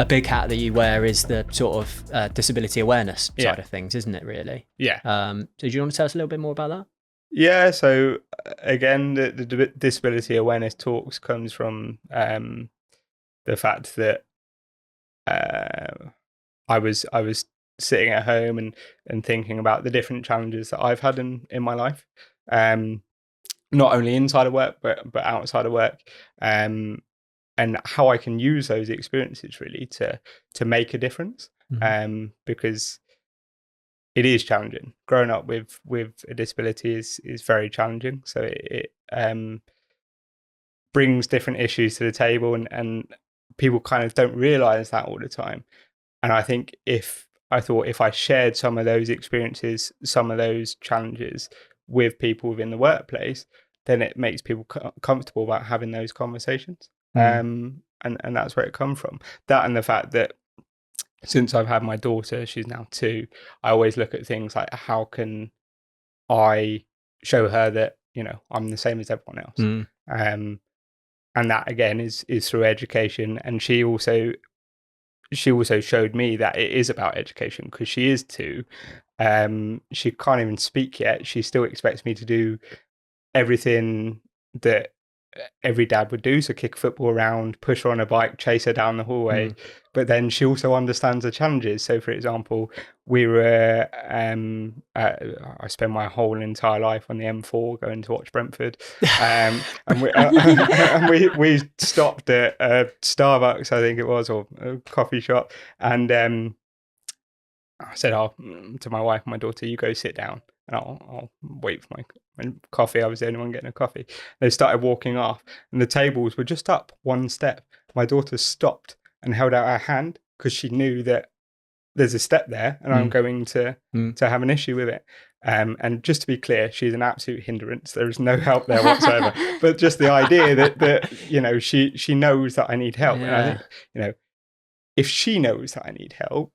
a big hat that you wear is the sort of disability awareness side Yeah. of things, isn't it, really? Yeah. So do you want to tell us a little bit more about that? Yeah, so again, the disability awareness talks comes from the fact that I was sitting at home and thinking about the different challenges that I've had in my life, not only inside of work but outside of work, and how I can use those experiences really to make a difference, because it is challenging. Growing up with a disability is very challenging. So it brings different issues to the table, and people kind of don't realize that all the time. And I think if I shared some of those experiences, some of those challenges with people within the workplace, then it makes people comfortable about having those conversations. And that's where it comes from. That, and the fact that since I've had my daughter, she's now 2, I always look at things like, how can I show her that, I'm the same as everyone else? And that again is through education. And she also showed me that it is about education, because she is 2. She can't even speak yet. She still expects me to do everything that every dad would do, so kick a football around, push her on a bike, chase her down the hallway. But then she also understands the challenges. So for example, we were I spent my whole entire life on the M4 going to watch Brentford, and we stopped at Starbucks, I think it was, or a coffee shop, and I said, to my wife and my daughter, you go sit down and I'll wait for my coffee. I was the only one getting a coffee. They started walking off, and the tables were just up one step. My daughter stopped and held out her hand, because she knew that there's a step there and I'm going to have an issue with it. And just to be clear, she's an absolute hindrance. There is no help there whatsoever. But just the idea that she knows that I need help. Yeah. And I think, if she knows that I need help,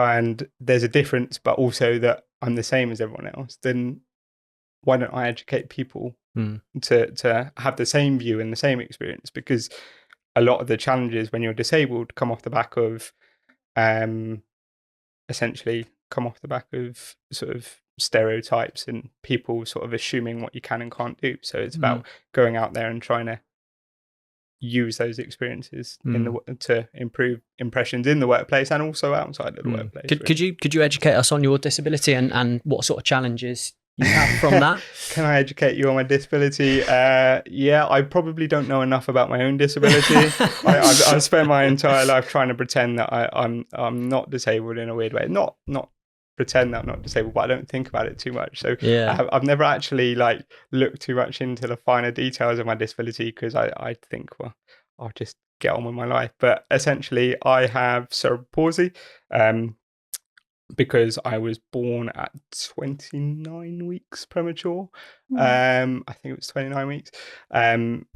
and there's a difference, but also that I'm the same as everyone else, then why don't I educate people to have the same view and the same experience? Because a lot of the challenges when you're disabled come off the back of sort of stereotypes and people sort of assuming what you can and can't do. So it's about going out there and trying to use those experiences to improve impressions in the workplace and also outside of the workplace. Could you educate us on your disability and what sort of challenges you have from that? Can I educate you on my disability? Yeah, I probably don't know enough about my own disability. I've spent my entire life trying to pretend that I'm not disabled in a weird way. Not pretend that I'm not disabled, but I don't think about it too much. So I've never actually looked too much into the finer details of my disability, because I think, well, I'll just get on with my life. But essentially, I have cerebral palsy, because I was born at 29 weeks premature. I think it was 29 weeks. And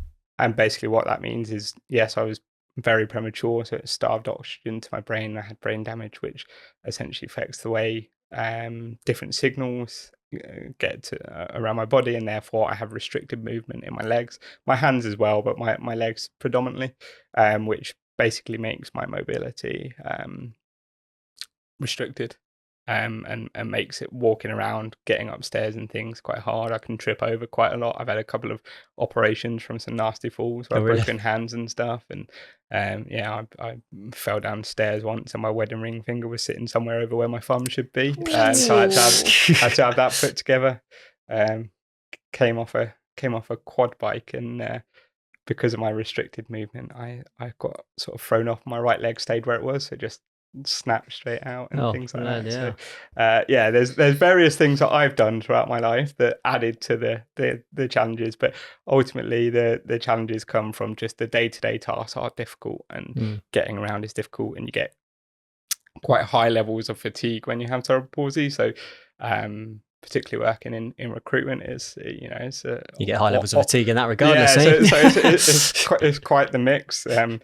basically what that means is, yes, I was very premature, so it starved oxygen to my brain. I had brain damage, which essentially affects the way different signals get to around my body, and therefore I have restricted movement in my legs, my hands as well, but my legs predominantly, which basically makes my mobility restricted, and makes it walking around, getting upstairs and things quite hard. I can trip over quite a lot. I've had a couple of operations from some nasty falls where I've broken hands and stuff, and I fell downstairs once and my wedding ring finger was sitting somewhere over where my thumb should be, so I had to have that put together. Came off a quad bike, and because of my restricted movement, I got sort of thrown off. My right leg stayed where it was, so just snapped straight out and things like that. So there's various things that I've done throughout my life that added to the challenges, but ultimately the challenges come from just the day-to-day tasks are difficult, and getting around is difficult, and you get quite high levels of fatigue when you have cerebral palsy. So particularly working in recruitment is, it's you get high levels of fatigue in that regardless. So it's quite the mix. So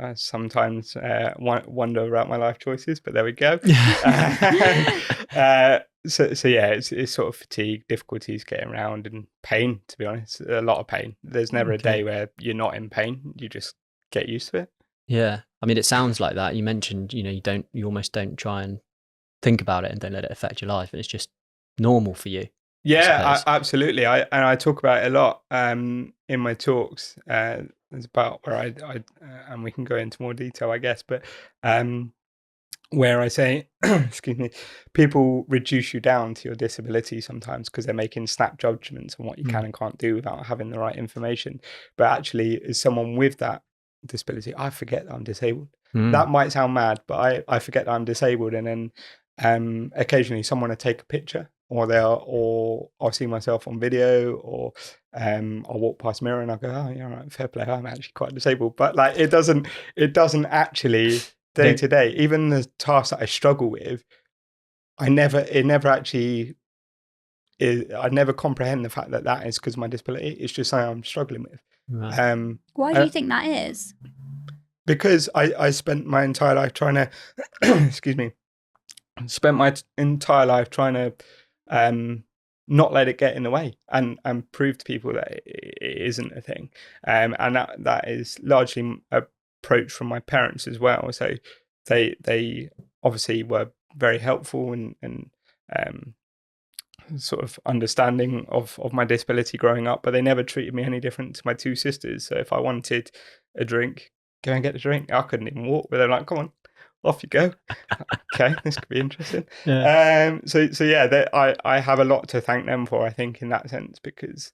I sometimes wonder about my life choices, but there we go. So yeah, it's sort of fatigue, difficulties getting around, and pain, to be honest, a lot of pain. There's never a day where you're not in pain. You just get used to it. Yeah. I mean, it sounds like that. You mentioned, you almost don't try and think about it and don't let it affect your life, and it's just normal for you. Yeah, absolutely. I talk about it a lot in my talks. It's about where I and we can go into more detail, I guess, but where I say, excuse me, people reduce you down to your disability sometimes because they're making snap judgments on what you can and can't do without having the right information. But actually, as someone with that disability, I forget that I'm disabled. That might sound mad, but I forget that I'm disabled, and then occasionally someone will take a picture, or I'll see myself on video, or I'll walk past a mirror and I'll go, oh yeah, right, fair play, I'm actually quite disabled. But like it doesn't actually day to day, even the tasks that I struggle with, I never comprehend the fact that is because of my disability. It's just something I'm struggling with. Right. Why do you think that is? Because I spent my entire life trying to, excuse me, not let it get in the way and prove to people that it isn't a thing. And that is largely approach from my parents as well. So they obviously were very helpful and sort of understanding of my disability growing up, but they never treated me any different to my two sisters. So if I wanted a drink, go and get a drink. I couldn't even walk, but they're like, come on, off you go. Okay, this could be interesting. Yeah. So yeah, I have a lot to thank them for, I think, in that sense, because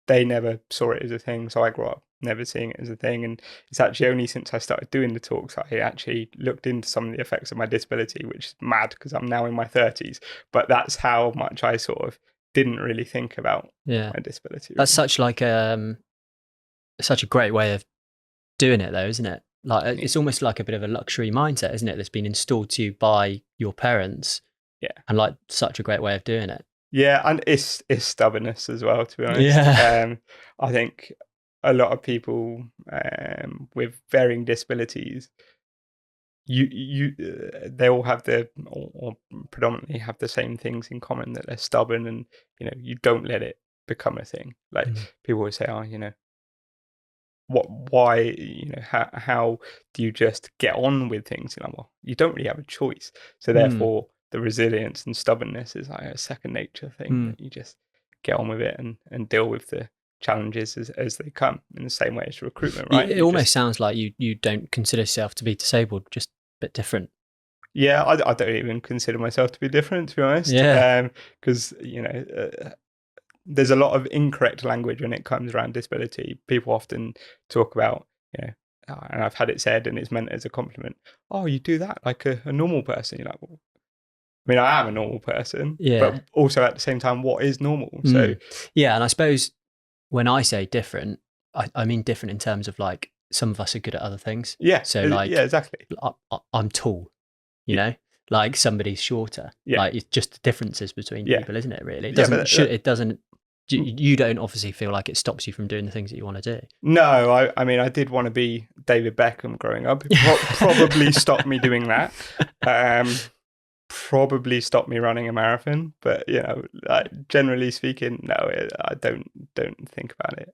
they never saw it as a thing. So I grew up never seeing it as a thing, and it's actually only since I started doing the talks I actually looked into some of the effects of my disability, which is mad because I'm now in my 30s. But that's how much I sort of didn't really think about my disability. That's such a great way of doing it, though, isn't it? Like it's almost like a bit of a luxury mindset, isn't it? That's been installed to you by your parents. Yeah, and like such a great way of doing it. Yeah, and it's stubbornness as well, to be honest. Yeah. I think a lot of people with varying disabilities, they all have or predominantly have the same things in common, that they're stubborn, and you don't let it become a thing. Like people always say, oh, why, how do you just get on with things? Well, you don't really have a choice. So therefore the resilience and stubbornness is like a second nature thing, that you just get on with it and deal with the challenges as they come, in the same way as recruitment, right? It almost sounds like you don't consider yourself to be disabled, just a bit different. Yeah, I don't even consider myself to be different, to be honest. Yeah. Because there's a lot of incorrect language when it comes around disability. People often talk about, and I've had it said, and it's meant as a compliment, oh, you do that like a normal person. You're like, well, I mean, I am a normal person, but also at the same time, what is normal? So yeah, and I suppose when I say different, I mean different in terms of like some of us are good at other things. Yeah. So like, yeah, exactly. I'm tall, you know, like somebody's shorter. Yeah. Like it's just the differences between people, isn't it? Really, it doesn't. You don't obviously feel like it stops you from doing the things that you want to do. No, I mean, I did want to be David Beckham growing up. It probably stopped me doing that. Probably stopped me running a marathon, but like, generally speaking, no, I don't think about it.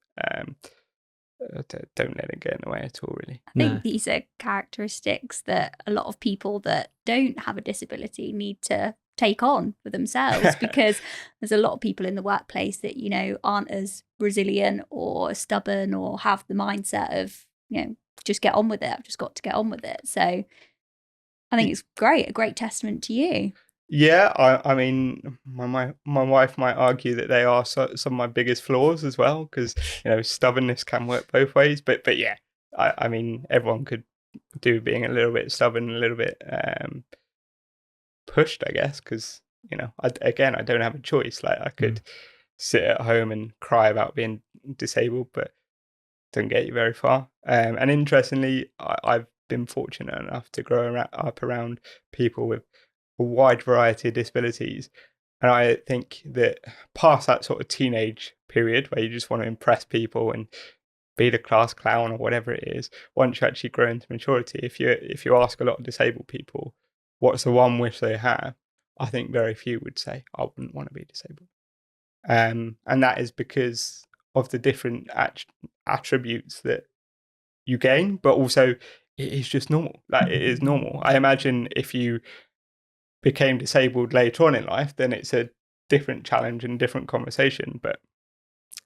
Don't let it get in the way at all, really. I think these are characteristics that a lot of people that don't have a disability need to take on for themselves, because there's a lot of people in the workplace that aren't as resilient or stubborn, or have the mindset of just get on with it. I've just got to get on with it. So I think it's a great testament to you. Yeah, I mean, my wife might argue that they are some of my biggest flaws as well, because stubbornness can work both ways. But yeah, I mean, everyone could do being a little bit stubborn, a little bit pushed, I guess, because I don't have a choice. Like I could sit at home and cry about being disabled, but don't get you very far. And interestingly, I've been fortunate enough to grow up around people with a wide variety of disabilities, and I think that past that sort of teenage period where you just want to impress people and be the class clown or whatever it is, once you actually grow into maturity, if you ask a lot of disabled people what's the one wish they have, I think very few would say I wouldn't want to be disabled, and that is because of the different attributes that you gain, but also it is just normal. Like, it is normal. I imagine if you became disabled later on in life, then it's a different challenge and different conversation. But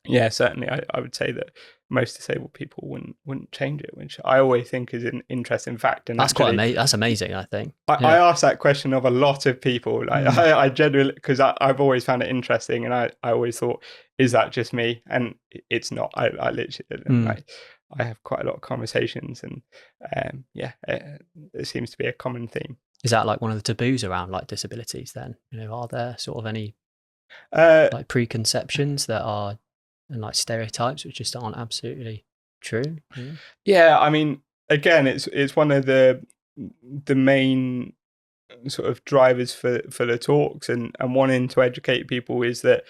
yeah, certainly I would say that most disabled people wouldn't change it, which I always think is an interesting fact. And that's quite amazing. That's amazing, I think. I ask that question of a lot of people. Like, I genuinely, because I've always found it interesting, and I always thought, is that just me? And it's not. I literally, I have quite a lot of conversations, and it seems to be a common theme. Is that like one of the taboos around like disabilities then? Are there sort of any like preconceptions that are, and like stereotypes which just aren't absolutely true? Yeah, I mean, again, it's one of the main sort of drivers for the talks and wanting to educate people is that,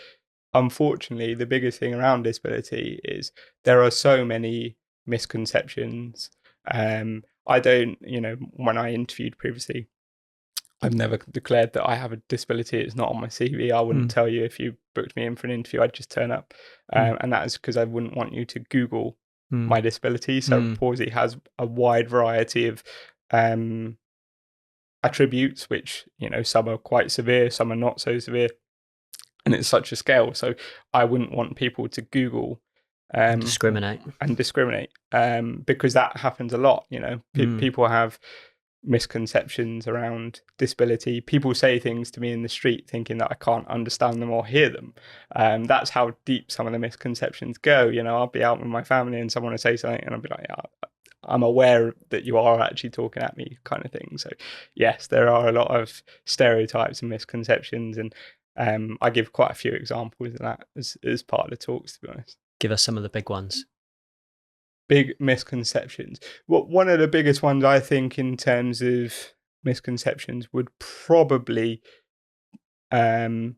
unfortunately, the biggest thing around disability is there are so many misconceptions. I don't, when I interviewed previously, I've never declared that I have a disability. It's not on my CV. I wouldn't tell you if you booked me in for an interview. I'd just turn up. And that is because I wouldn't want you to Google my disability. Cerebral palsy has a wide variety of attributes, which, some are quite severe, some are not so severe. And it's such a scale. So I wouldn't want people to Google discriminate, because that happens a lot. People have misconceptions around disability. People say things to me in the street thinking that I can't understand them or hear them. That's how deep some of the misconceptions go. I'll be out with my family and someone will say something and I'll be like, yeah, I'm aware that you are actually talking at me, kind of thing. So yes, there are a lot of stereotypes and misconceptions, and I give quite a few examples of that as part of the talks, to be honest. Give us some of the big ones. Big misconceptions. Well, one of the biggest ones, I think, in terms of misconceptions would probably, I don't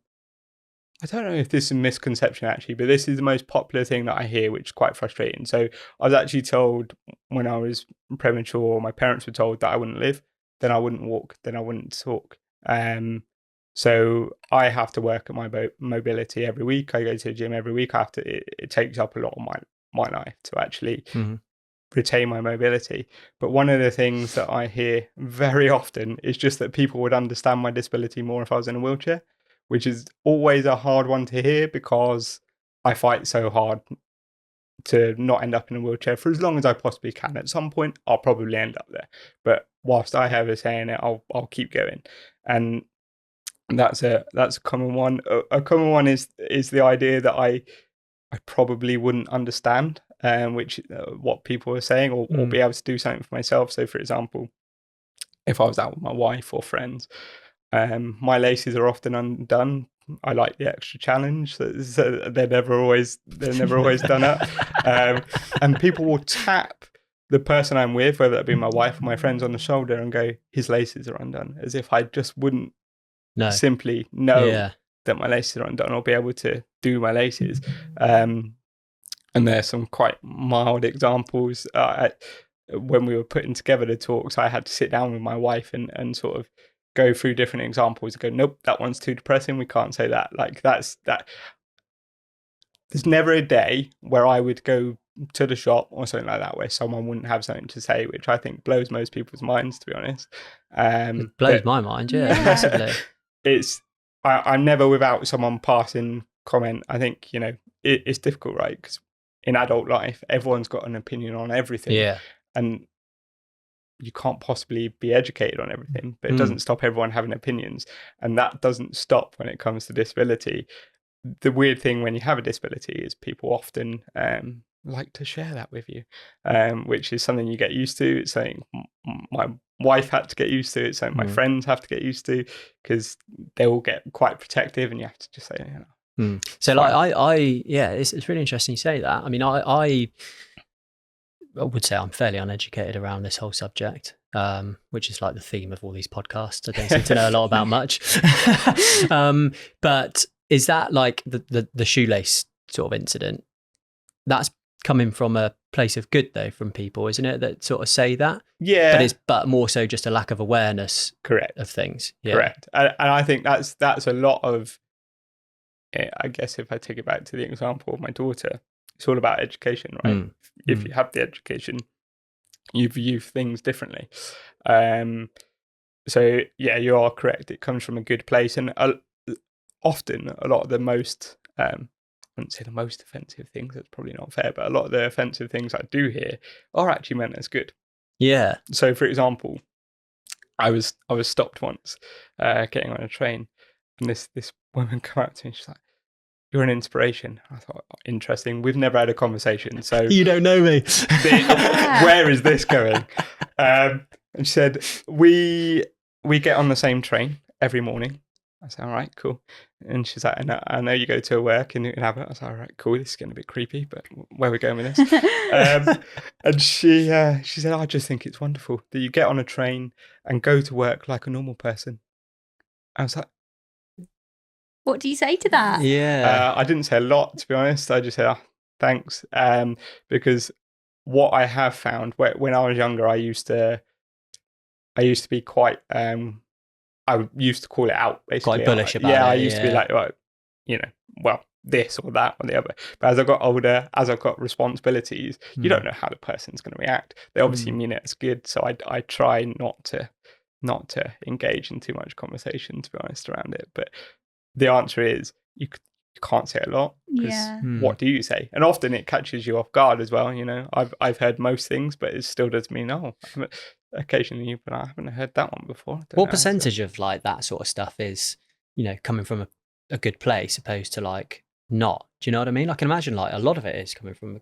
know if this is a misconception actually, but this is the most popular thing that I hear, which is quite frustrating. So I was actually told when I was premature, my parents were told that I wouldn't live, then I wouldn't walk, then I wouldn't talk. So I have to work at my mobility every week. I go to the gym every week. It takes up a lot of my life to actually retain my mobility. But one of the things that I hear very often is just that people would understand my disability more if I was in a wheelchair, which is always a hard one to hear because I fight so hard to not end up in a wheelchair for as long as I possibly can. At some point, I'll probably end up there. But whilst I have a say in it, I'll keep going. And that's a common one. A common one is the idea that I probably wouldn't understand, which what people are saying, or be able to do something for myself. So, for example, if I was out with my wife or friends, my laces are often undone. I like the extra challenge. So they're never always done up. And people will tap the person I'm with, whether that be my wife or my friends, on the shoulder and go, "His laces are undone," as if I just wouldn't simply know that my laces are undone or be able to do my laces. And there's some quite mild examples. When we were putting together the talks, I had to sit down with my wife and sort of go through different examples and go, nope, that one's too depressing. We can't say that. Like that's that. There's never a day where I would go to the shop or something like that where someone wouldn't have something to say, which I think blows most people's minds, to be honest. It blows my mind, massively. I'm never without someone passing comment. I think, it's difficult, right? Because in adult life, everyone's got an opinion on everything. Yeah. And you can't possibly be educated on everything, but it doesn't stop everyone having opinions. And that doesn't stop when it comes to disability. The weird thing when you have a disability is people often like to share that with you, which is something you get used to. It's something my wife had to get used to. It's something my friends have to get used to, because they all get quite protective and you have to just say, So like it's really interesting you say that. I mean, I would say I'm fairly uneducated around this whole subject, which is like the theme of all these podcasts. I don't seem to know a lot about much. But is that like the shoelace sort of incident? That's coming from a place of good, though, from people, isn't it? That sort of say that. Yeah. But more so just a lack of awareness. Correct. Of things. Yeah. Correct. And I think that's a lot of. I guess if I take it back to the example of my daughter, it's all about education, right? If you have the education, you view things differently. So yeah, you are correct. It comes from a good place, and often a lot of the most, I wouldn't say the most offensive things, that's probably not fair, but a lot of the offensive things I do hear are actually meant as good. Yeah. So for example, I was stopped once getting on a train, and this woman came up to me, she's like, "You're an inspiration." I thought, interesting. We've never had a conversation, so You don't know me. where is this going? And she said, we get on the same train every morning. I said, all right, cool. And she's like, I know you go to work in Newton Abbot. I was like, all right, cool. This is getting a bit creepy, but where are we going with this? And she said, I just think it's wonderful that you get on a train and go to work like a normal person. I was like, what do you say to that? Yeah. I didn't say a lot, to be honest. I just said, thanks. Because what I have found when I was younger, I used to be quite, I used to call it out, basically. Quite bullish about it. Yeah, I used to be like, well, this or that or the other. But as I got older, as I've got responsibilities, you don't know how the person's going to react. They obviously mean it as good. So I try not to engage in too much conversation, to be honest, around it. But the answer is you can't say a lot, because what do you say? And often it catches you off guard as well. I've heard most things, but it still does mean, occasionally but I haven't heard that one before. What percentage of like that sort of stuff is, coming from a good place opposed to like not? Do you know what I mean? I can imagine like a lot of it is coming from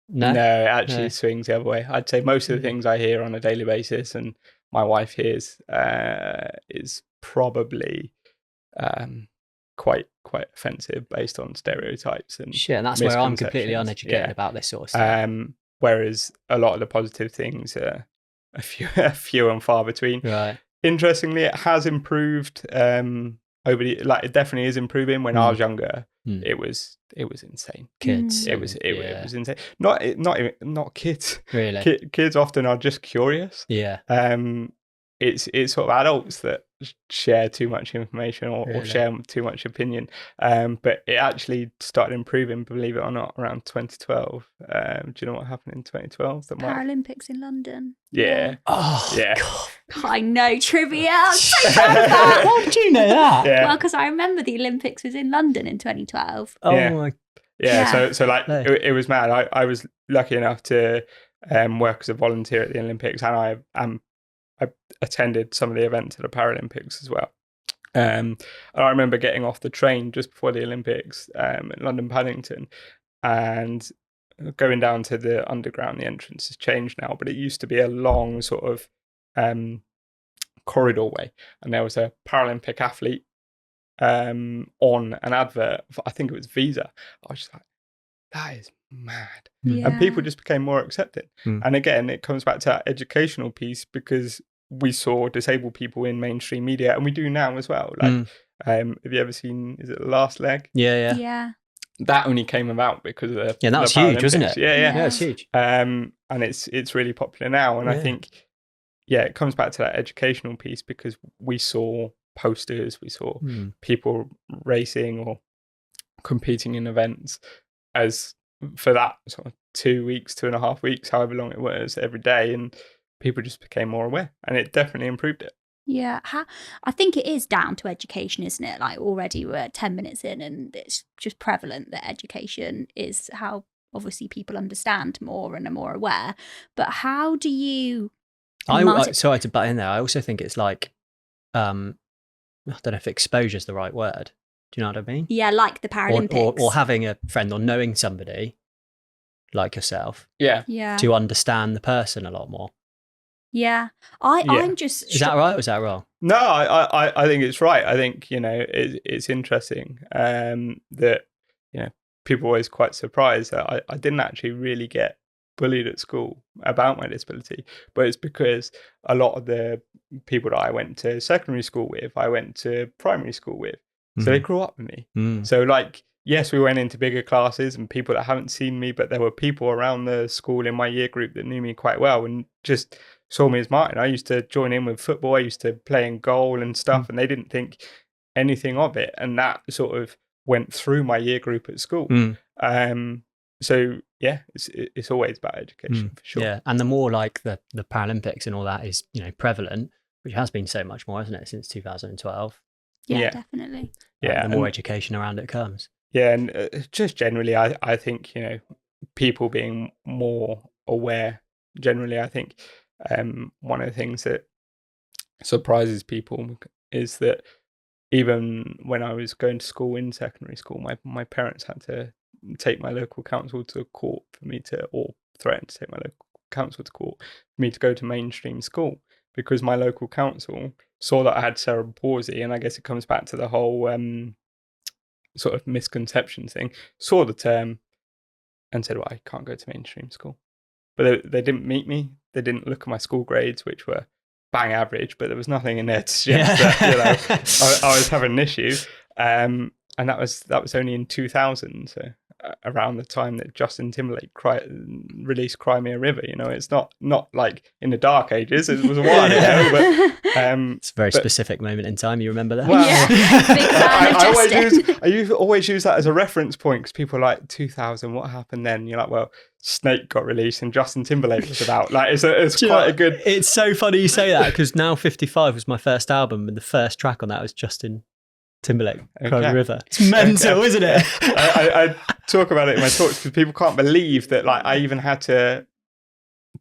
no, it actually swings the other way. I'd say most of the things I hear on a daily basis and my wife hears is probably quite offensive based on stereotypes and and that's where I'm completely uneducated about this sort of stuff. Whereas a lot of the positive things are few and far between. Right. Interestingly, it has improved it definitely is improving. When I was younger, it was insane. Kids. It was insane. Not kids. Really. Kids often are just curious. Yeah. It's sort of adults that share too much information or share too much opinion. But it actually started improving, believe it or not, around 2012. Do you know what happened in 2012? Paralympics in London. Yeah. Oh, yeah. God. I know trivia. How did you know that? Yeah. Well, because I remember the Olympics was in London in 2012. Oh Yeah. my. Yeah. So like it was mad. I was lucky enough to work as a volunteer at the Olympics, and I attended some of the events at the Paralympics as well. And I remember getting off the train just before the Olympics at London Paddington and going down to the underground. The entrance has changed now, but it used to be a long sort of corridor way, and there was a Paralympic athlete on an advert. I think it was Visa. I was just like, that is mad. Yeah. And people just became more accepting. And again, it comes back to that educational piece, because we saw disabled people in mainstream media, and we do now as well. Like, have you ever seen, is it The Last Leg? Yeah. That only came about because of the that was huge, wasn't it? Yeah, it's huge. And it's really popular now. And I think, it comes back to that educational piece, because we saw posters, we saw people racing or competing in events as for that sort of 2 weeks, 2.5 weeks, however long it was, every day, and people just became more aware, and it definitely improved it. Yeah, I think it is down to education, isn't it? Like, already we're 10 minutes in, and it's just prevalent that education is how obviously people understand more and are more aware. But how do you? Sorry to butt in there. I also think it's like, I don't know if exposure is the right word. Do you know what I mean? Yeah, like the Paralympics. Or having a friend or knowing somebody like yourself. Yeah. To understand the person a lot more. Yeah. I'm just... Is that right or is that wrong? No, I think it's right. I think, it's interesting that, people are always quite surprised that I didn't actually really get bullied at school about my disability, but it's because a lot of the people that I went to secondary school with, I went to primary school with. So they grew up with me. So like, yes, we went into bigger classes and people that haven't seen me, but there were people around the school in my year group that knew me quite well and just saw me as Martyn. I used to join in with football. I used to play in goal and stuff, and they didn't think anything of it. And that sort of went through my year group at school. So it's always about education for sure. Yeah, and the more like the Paralympics and all that is, prevalent, which has been so much more, hasn't it, since 2012? Yeah, definitely. Yeah, the more education around it comes. Yeah, and just generally, I think people being more aware. Generally, I think one of the things that surprises people is that even when I was going to school in secondary school, my parents had to take my local council to court for me to, or threaten to take my local council to court for me to go to mainstream school, because my local council saw that I had cerebral palsy, and I guess it comes back to the whole sort of misconception thing. Saw the term and said, well, I can't go to mainstream school. But they didn't meet me. They didn't look at my school grades, which were bang average, but there was nothing in there to suggest that I was having an issue. And that was only in 2000, so around the time that Justin Timberlake released "Cry Me a River." It's not like in the dark ages. It was a while ago, but it's a very specific moment in time. You remember that? Well, big fan of Justin. I always use that as a reference point, because people are like, 2000, what happened then? You're like, well, Snake got released and Justin Timberlake was about. Like, it's quite a good. It's so funny you say that, because Now 55 was my first album, and the first track on that was Justin Timberlake, Cry Me a River. It's mental, isn't it? I talk about it in my talks, because people can't believe that, like, I even had to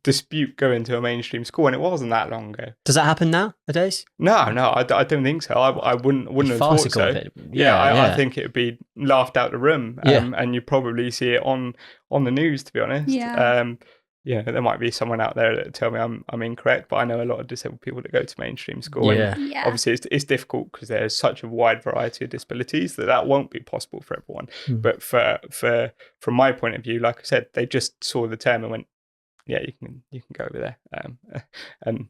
dispute going to a mainstream school, and it wasn't that long ago. Does that happen nowadays? No, I don't think so. I wouldn't have thought so. I think it would be laughed out the room, and you probably see it on the news, to be honest. There might be someone out there that tell me I'm incorrect, but I know a lot of disabled people that go to mainstream school. And obviously it's difficult because there's such a wide variety of disabilities that won't be possible for everyone. But from my point of view, like I said, they just saw the term and went, yeah, you can go over there and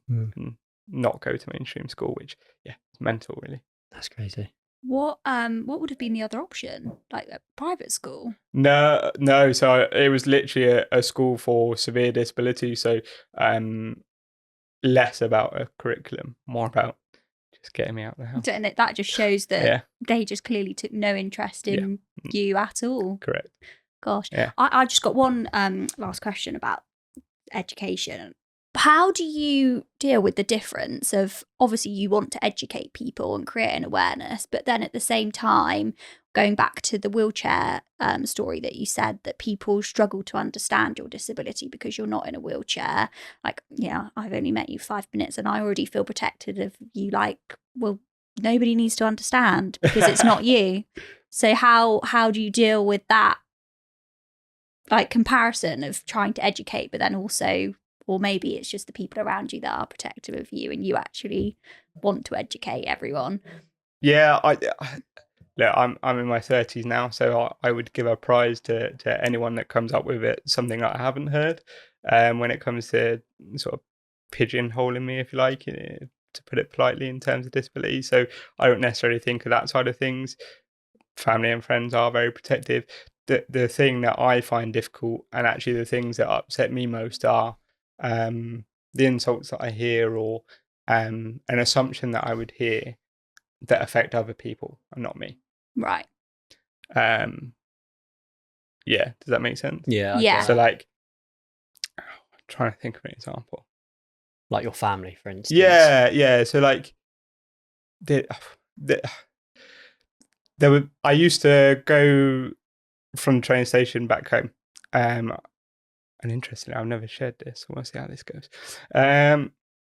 not go to mainstream school, which it's mental, really. That's crazy. What would have been the other option, like a private school? No. So it was literally a school for severe disability. So less about a curriculum, more about just getting me out of the house. And that just shows that they just clearly took no interest in you at all. Correct. Gosh, I just got one last question about education. How do you deal with the difference of, obviously you want to educate people and create an awareness, but then at the same time, going back to the wheelchair story that you said, that people struggle to understand your disability because you're not in a wheelchair. Like, I've only met you 5 minutes and I already feel protected of you. Like, well, nobody needs to understand because it's not you. So how do you deal with that, like, comparison of trying to educate, but then also, or maybe it's just the people around you that are protective of you and you actually want to educate everyone? Yeah, I'm in my 30s now, so I would give a prize to anyone that comes up with something I haven't heard. When it comes to sort of pigeonholing me, if you like, to put it politely, in terms of disability. So I don't necessarily think of that side of things. Family and friends are very protective. The thing that I find difficult, and actually the things that upset me most, are the insults that I hear, or an assumption that I would hear that affect other people and not me. Right. Does that make sense? Yeah. So, like, I'm trying to think of an example. Like your family, for instance. Yeah. So, like, I used to go from the train station back home. And interestingly, I've never shared this. I want to see how this goes. I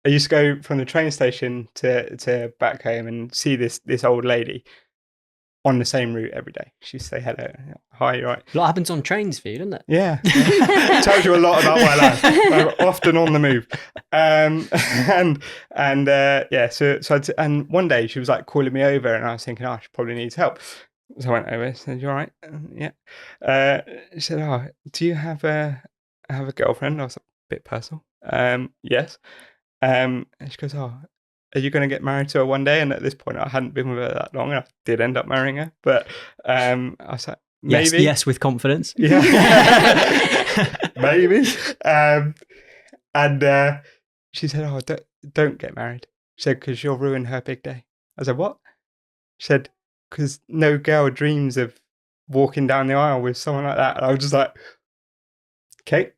used to go from the train station to back home and see this old lady on the same route every day. She used to say hello. Hi, you're right. A lot happens on trains for you, doesn't it? Yeah. Tells you a lot about my life. I'm often on the move. And one day she was like calling me over, and I was thinking, she probably needs help. So I went over and said, "You're right." Yeah. She said, "Do you have a girlfriend?" I was like, a bit personal. Yes. And she goes, "Are you going to get married to her one day?" And at this point, I hadn't been with her that long, and I did end up marrying her. But I was like, maybe. Yes, with confidence. Yeah. Maybe. And she said, don't get married. She said, because you'll ruin her big day. I said, what? She said, because no girl dreams of walking down the aisle with someone like that. And I was just like, okay.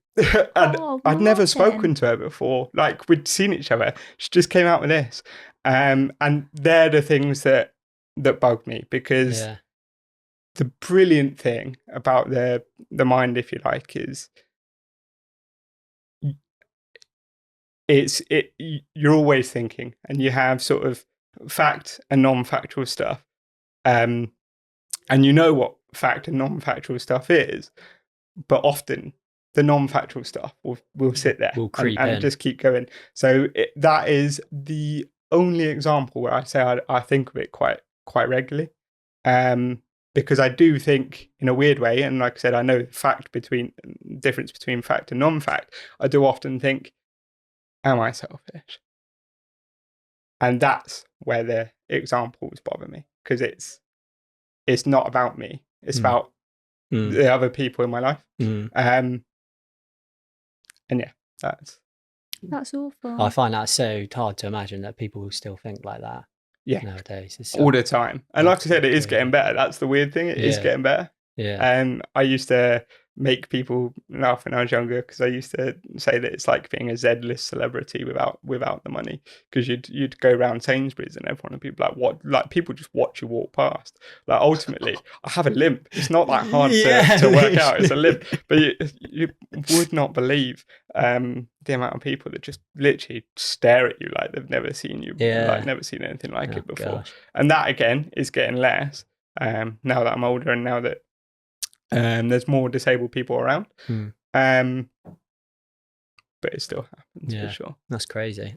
And I'd never Martyn. spoken to her before. Like, we'd seen each other. She just came out with this. And they're the things that bug me, because Yeah. the brilliant thing about the mind, if you like, is you're always thinking, and you have sort of fact and non-factual stuff. And you know what fact and non-factual stuff is, but often the non-factual stuff will sit there Will creep and in. just keep going. So that is the only example where I say I think of it quite regularly, because I do think in a weird way, and like I said, I know the difference between fact and non-fact. I do often think, am I selfish? And that's where the examples bother me, because it's not about me. It's about the other people in my life. And yeah, that's awful. I find that so hard to imagine that people will still think like that. Nowadays. It's all the time. And like I said, it is crazy. getting better. That's the weird thing. It is getting better. Yeah. I used to make people laugh when I was younger, because I used to say that it's like being a Z-list celebrity without the money, because you'd go around Sainsbury's and everyone would be like, what? Like, people just watch you walk past. Like, ultimately, I have a limp. It's not that hard to work out. It's a limp. But you would not believe the amount of people that just literally stare at you like they've never seen you, like never seen anything like it before. Gosh. And that, again, is getting less now that I'm older, and now that there's more disabled people around. But it still happens, for sure. That's crazy.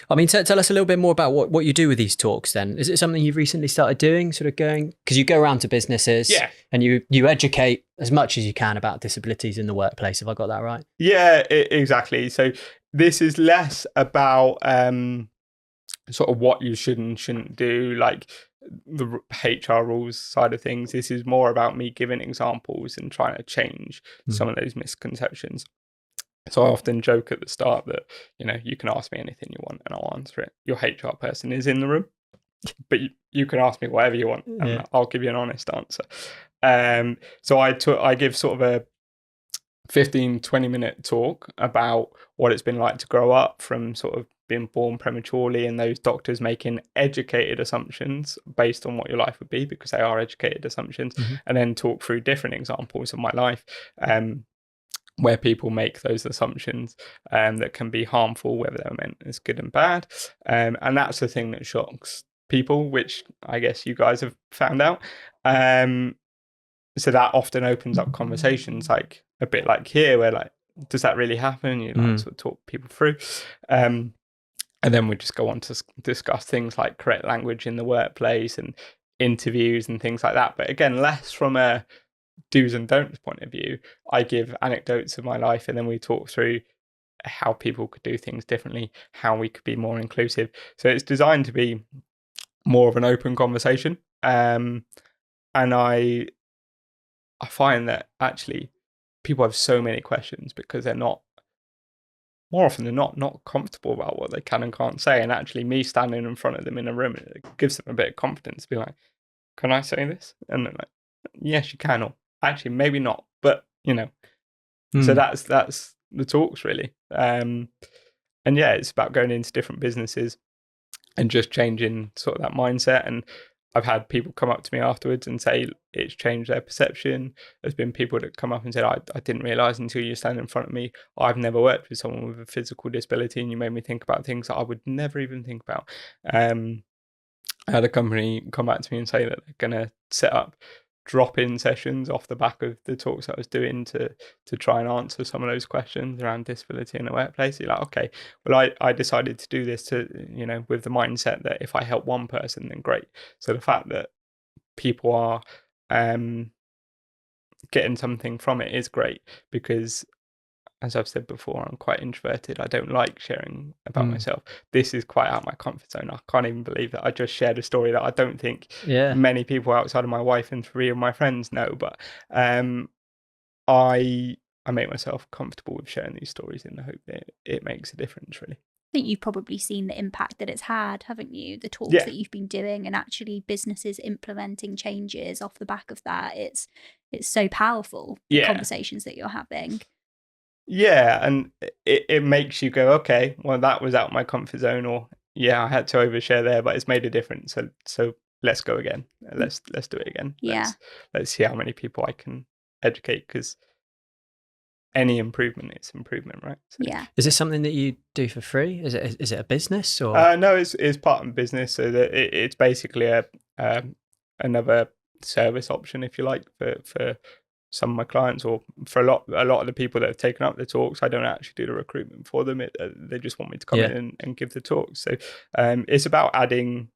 I mean, tell us a little bit more about what you do with these talks then. Is it something you've recently started doing, sort of going, because you go around to businesses and you educate as much as you can about disabilities in the workplace. Have I got that right? Yeah, exactly. So this is less about sort of what you should and shouldn't do, like the HR rules side of things. This is more about me giving examples and trying to change some of those misconceptions. So I often joke at the start that, you can ask me anything you want and I'll answer it. Your HR person is in the room, but you can ask me whatever you want and I'll give you an honest answer. So I give sort of a 15-20 minute talk about what it's been like to grow up from sort of being born prematurely, and those doctors making educated assumptions based on what your life would be, because they are educated assumptions, and then talk through different examples of my life where people make those assumptions that can be harmful, whether they're meant as good and bad. And that's the thing that shocks people, which I guess you guys have found out. So that often opens up conversations, like a bit like here, where like, does that really happen? You like sort of talk people through. And then we just go on to discuss things like correct language in the workplace and interviews and things like that. But again, less from a do's and don'ts point of view. I give anecdotes of my life, and then we talk through how people could do things differently, how we could be more inclusive. So it's designed to be more of an open conversation. And I find that actually people have so many questions because they're not, more often than not comfortable about what they can and can't say. And actually me standing in front of them in a room, it gives them a bit of confidence to be like, can I say this? And they're like, yes, you can. Or actually, maybe not, but So that's the talks really. And yeah, it's about going into different businesses and just changing sort of that mindset. And I've had people come up to me afterwards and say it's changed their perception. There's been people that come up and said, I didn't realise until you stand in front of me, I've never worked with someone with a physical disability, and you made me think about things that I would never even think about. I had a company come back to me and say that they're going to set up drop-in sessions off the back of the talks I was doing to try and answer some of those questions around disability in the workplace. You're like, okay, well, I decided to do this to, with the mindset that if I help one person, then great. So the fact that people are getting something from it is great, because as I've said before, I'm quite introverted. I don't like sharing about myself. This is quite out of my comfort zone. I can't even believe that I just shared a story that I don't think many people outside of my wife and 3 of my friends know. But I make myself comfortable with sharing these stories in the hope that it makes a difference, really. I think you've probably seen the impact that it's had, haven't you? The talks Yeah. that you've been doing, and actually businesses implementing changes off the back of that. It's so powerful, the Yeah. conversations that you're having. Yeah, and it makes you go, okay, well, that was out my comfort zone, or yeah, I had to overshare there, but it's made a difference. So let's go again. Let's do it again. Yeah. Let's see how many people I can educate, because any improvement is improvement, right? So, Yeah. Is this something that you do for free? Is it a business or? no, it's part of the business. So that it's basically another service option, if you like, for some of my clients, or for a lot of the people that have taken up the talks. I don't actually do the recruitment for them. They just want me to come in and give the talks. So it's about adding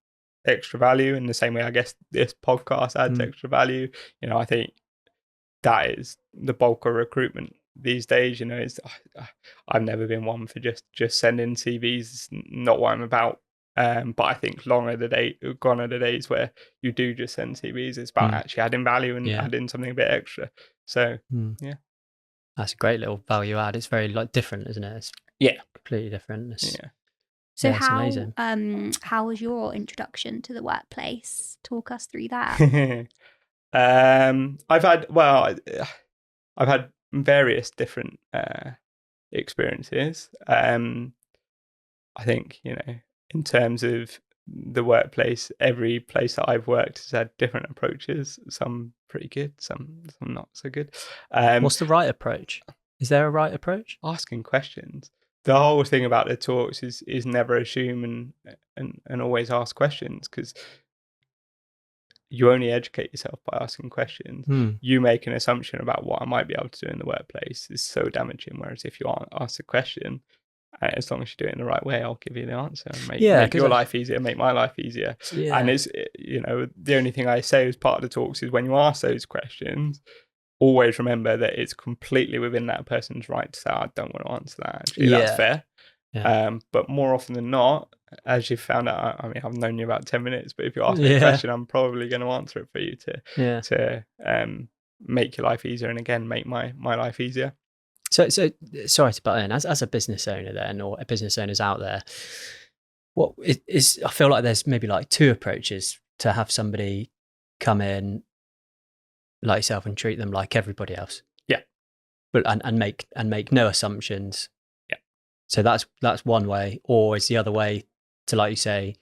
extra value in the same way I guess this podcast adds extra value. I think that is the bulk of recruitment these days. I've never been one for just sending CVs. It's not what I'm about. But I think gone are the days where you do just send CVs. It's about actually adding value and adding something a bit extra. So yeah, that's a great little value add. It's very different, isn't it? It's completely different. So it's amazing. How was your introduction to the workplace? Talk us through that. I've had various different experiences. I think, in terms of the workplace, every place that I've worked has had different approaches. Some pretty good, some not so good. What's the right approach? Is there a right approach? Asking questions. The whole thing about the talks is never assume and always ask questions, because you only educate yourself by asking questions. You make an assumption about what I might be able to do in the workplace is so damaging. Whereas if you ask a question, as long as you do it in the right way, I'll give you the answer and make your life easier, make my life easier. Yeah. And it's, the only thing I say as part of the talks is when you ask those questions, always remember that it's completely within that person's right to say, I don't want to answer that. Actually, that's fair. Yeah. But more often than not, as you've found out, I mean, I've known you about 10 minutes, but if you ask me a question, I'm probably going to answer it for you to make your life easier, and again, make my life easier. So sorry to butt in. As a business owner then, or a business owners out there, what is I feel like there's maybe two approaches to have somebody come in like yourself and treat them like everybody else. Yeah. But and make no assumptions. Yeah. So that's one way, or is the other way to, like you say,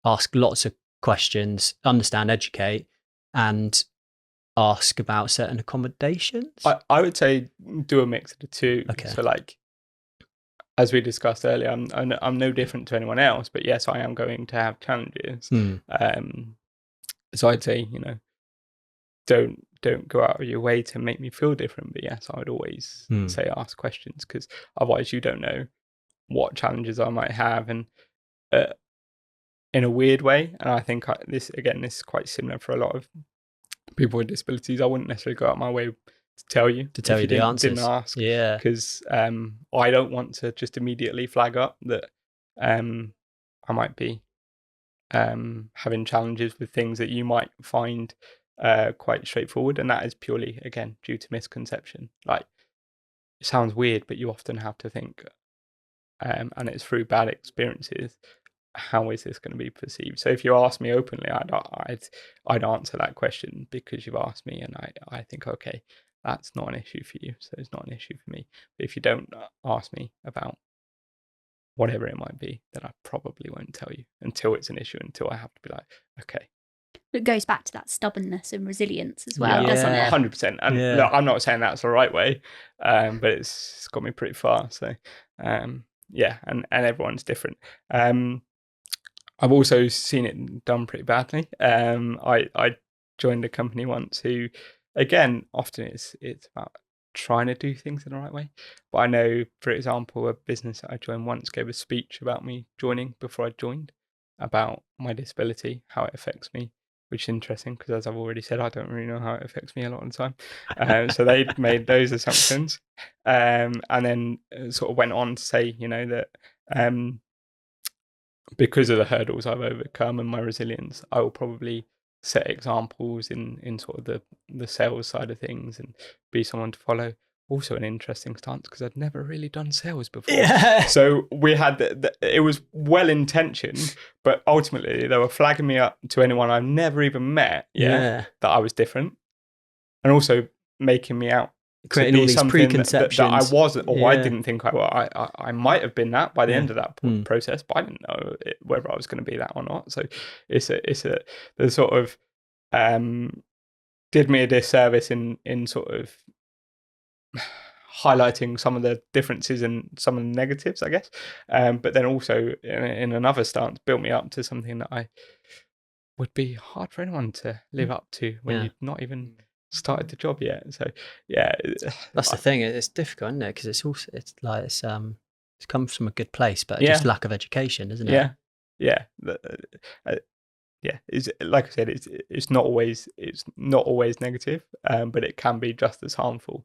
ask lots of questions, understand, educate, and ask about certain accommodations? I would say do a mix of the two. Okay. So as we discussed earlier, I'm no different to anyone else, but yes, I am going to have challenges. So I'd say, don't go out of your way to make me feel different. But yes, I would always say ask questions, because otherwise you don't know what challenges I might have. And in a weird way, and I think this is quite similar for a lot of people with disabilities, I wouldn't necessarily go out my way to tell you the answers. Didn't ask. Yeah. Because I don't want to just immediately flag up that I might be having challenges with things that you might find quite straightforward, and that is purely, again, due to misconception. It sounds weird, but you often have to think, and it's through bad experiences, how is this going to be perceived? So if you ask me openly, I'd answer that question because you've asked me, and I think, okay, that's not an issue for you, so it's not an issue for me. But if you don't ask me about whatever it might be, then I probably won't tell you until it's an issue, until I have to be like, okay. It goes back to that stubbornness and resilience as well, doesn't it? 100%. And look, I'm not saying that's the right way, but it's got me pretty far. So and everyone's different. I've also seen it done pretty badly. I joined a company once who, again, often it's about trying to do things in the right way. But I know, for example, a business that I joined once gave a speech about me joining before I joined, about my disability, how it affects me, which is interesting because, as I've already said, I don't really know how it affects me a lot of the time. So they made those assumptions, and then sort of went on to say, that because of the hurdles I've overcome and my resilience, I will probably set examples in sort of the sales side of things and be someone to follow. also an interesting stance because I'd never really done sales before. Yeah. So we had it was well intentioned, but ultimately they were flagging me up to anyone I've never even met. That I was different, and also making me out creating to be all these something preconceptions that I wasn't, or I didn't think I was. I might have been that by the end of that process, but I didn't know whether I was going to be that or not. So it's the sort of did me a disservice in sort of highlighting some of the differences and some of the negatives, I guess. But then also in another stance, built me up to something that I would be hard for anyone to live up to when you've not even started the job yet. So that's the thing. It's difficult, isn't it? Because it's comes from a good place, but just lack of education, isn't it? Yeah. It's like I said, it's not always negative, but it can be just as harmful.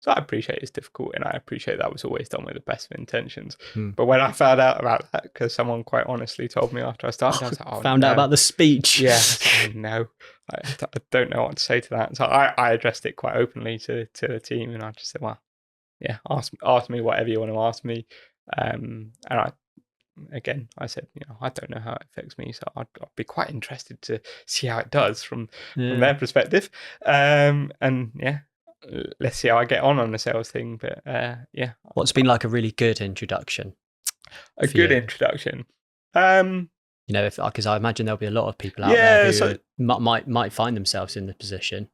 So I appreciate it's difficult, and I appreciate that was always done with the best of intentions. But when I found out about that, because someone quite honestly told me after I started, I was like, found out about the speech. Yeah, no, I don't know what to say to that. So I addressed it quite openly to the team, and I just said, well, yeah, ask me whatever you want to ask me. And I said, I don't know how it affects me, so I'd be quite interested to see how it does from their perspective. And let's see how I get on the sales thing. But what's been like a really good introduction? Introduction. Because I imagine there'll be a lot of people out there who might find themselves in the position,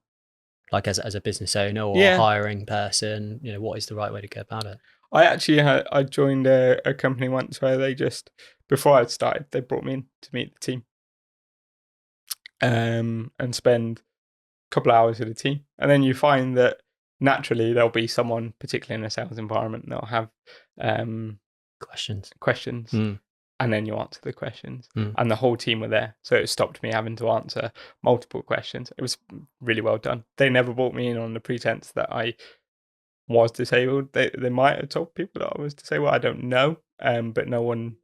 like as a business owner or a hiring person. What is the right way to go about it? I joined a company once where they just, before I'd started, they brought me in to meet the team, and spend a couple of hours with the team, and then you find that naturally there'll be someone, particularly in a sales environment, that'll have questions, and then you answer the questions, and the whole team were there, so it stopped me having to answer multiple questions. It was really well done. They never brought me in on the pretense that I was disabled. They might have told people that I was disabled. I don't know, but no one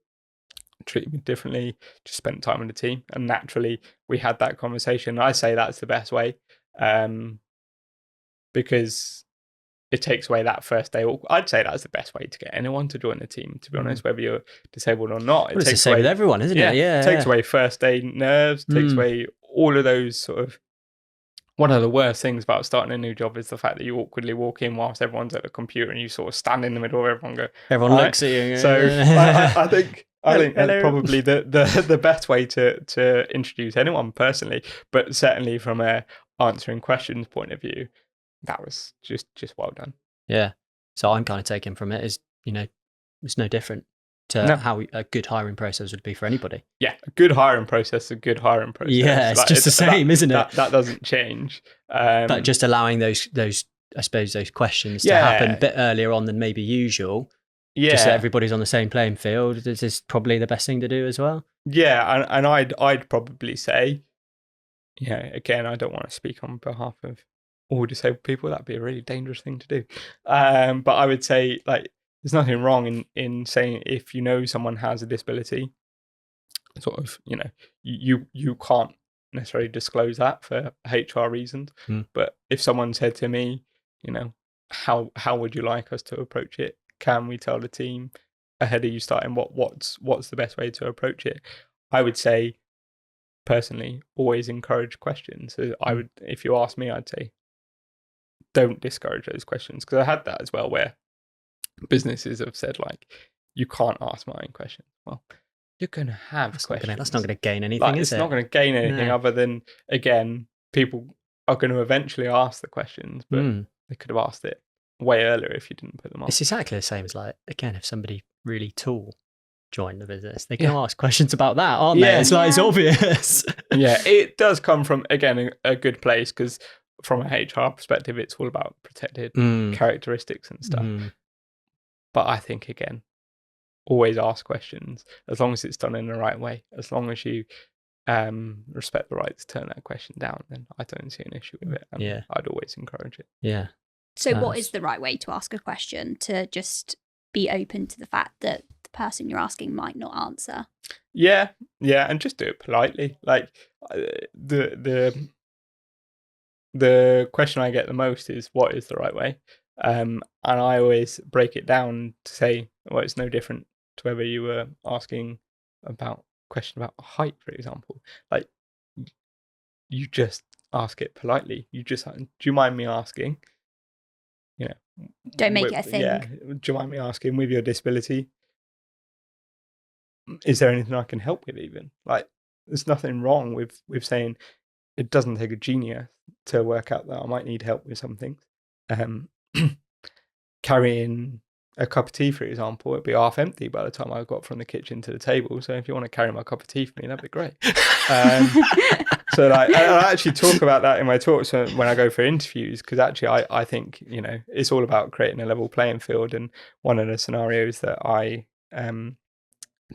treated me differently. Just spent time with the team, and naturally we had that conversation. I say that's the best way, because it takes away that first day. I'd say that's the best way to get anyone to join the team, to be honest, whether you're disabled or not. It's the same with everyone, isn't it? Yeah, it takes away first day nerves, takes away all of those sort of. One of the worst things about starting a new job is the fact that you awkwardly walk in whilst everyone's at the computer, and you sort of stand in the middle of everyone. Everyone looks at you. So I think that's probably the best way to introduce anyone personally, but certainly from a answering questions point of view, that was just well done. Yeah. So I'm kind of taking from it is, it's no different to how a good hiring process would be for anybody. Yeah, a good hiring process is a good hiring process. Yeah, it's just the same, isn't it? That doesn't change. But just allowing those I suppose those questions to happen a bit earlier on than maybe usual. Yeah. Just so everybody's on the same playing field. This is probably the best thing to do as well. Yeah, and I'd probably say, again, I don't want to speak on behalf of all disabled people. That'd be a really dangerous thing to do. But I would say, like, there's nothing wrong in saying if someone has a disability, sort of, you can't necessarily disclose that for HR reasons. But if someone said to me, how would you like us to approach it? Can we tell the team ahead of you starting what's the best way to approach it? I would say, personally, always encourage questions. So I would, if you ask me, I'd say, don't discourage those questions, because I had that as well, where businesses have said, like, you can't ask my own questions. Well, you're going to have questions. That's not going to gain anything, is it? It's not going to gain anything other than, again, people are going to eventually ask the questions, but they could have asked it way earlier if you didn't put them on. It's exactly the same as, like, again, if somebody really tall joined the business, they can ask questions about that, aren't they? It's like, it's obvious. Yeah, it does come from, again, a good place, because from a HR perspective, it's all about protected characteristics and stuff. But I think, again, always ask questions, as long as it's done in the right way. As long as you respect the right to turn that question down, then I don't see an issue with it. And I'd always encourage it. Yeah. So what is the right way to ask a question? To just be open to the fact that the person you're asking might not answer? Yeah, and just do it politely. Like, the question I get the most is, what is the right way? And I always break it down to say, well, it's no different to whether you were asking about a question about height, for example. Like, you just ask it politely. You just, do you mind me asking? You know, Don't make it a thing. Yeah. Do you mind me asking, with your disability, is there anything I can help with? Even like, there's nothing wrong with saying it doesn't take a genius to work out that I might need help with something. Carrying a cup of tea, for example, it'd be half empty by the time I got from the kitchen to the table. So if you want to carry my cup of tea for me, that'd be great. So like, I actually talk about that in my talks when I go for interviews, because actually I think, you know, it's all about creating a level playing field. And one of the scenarios that I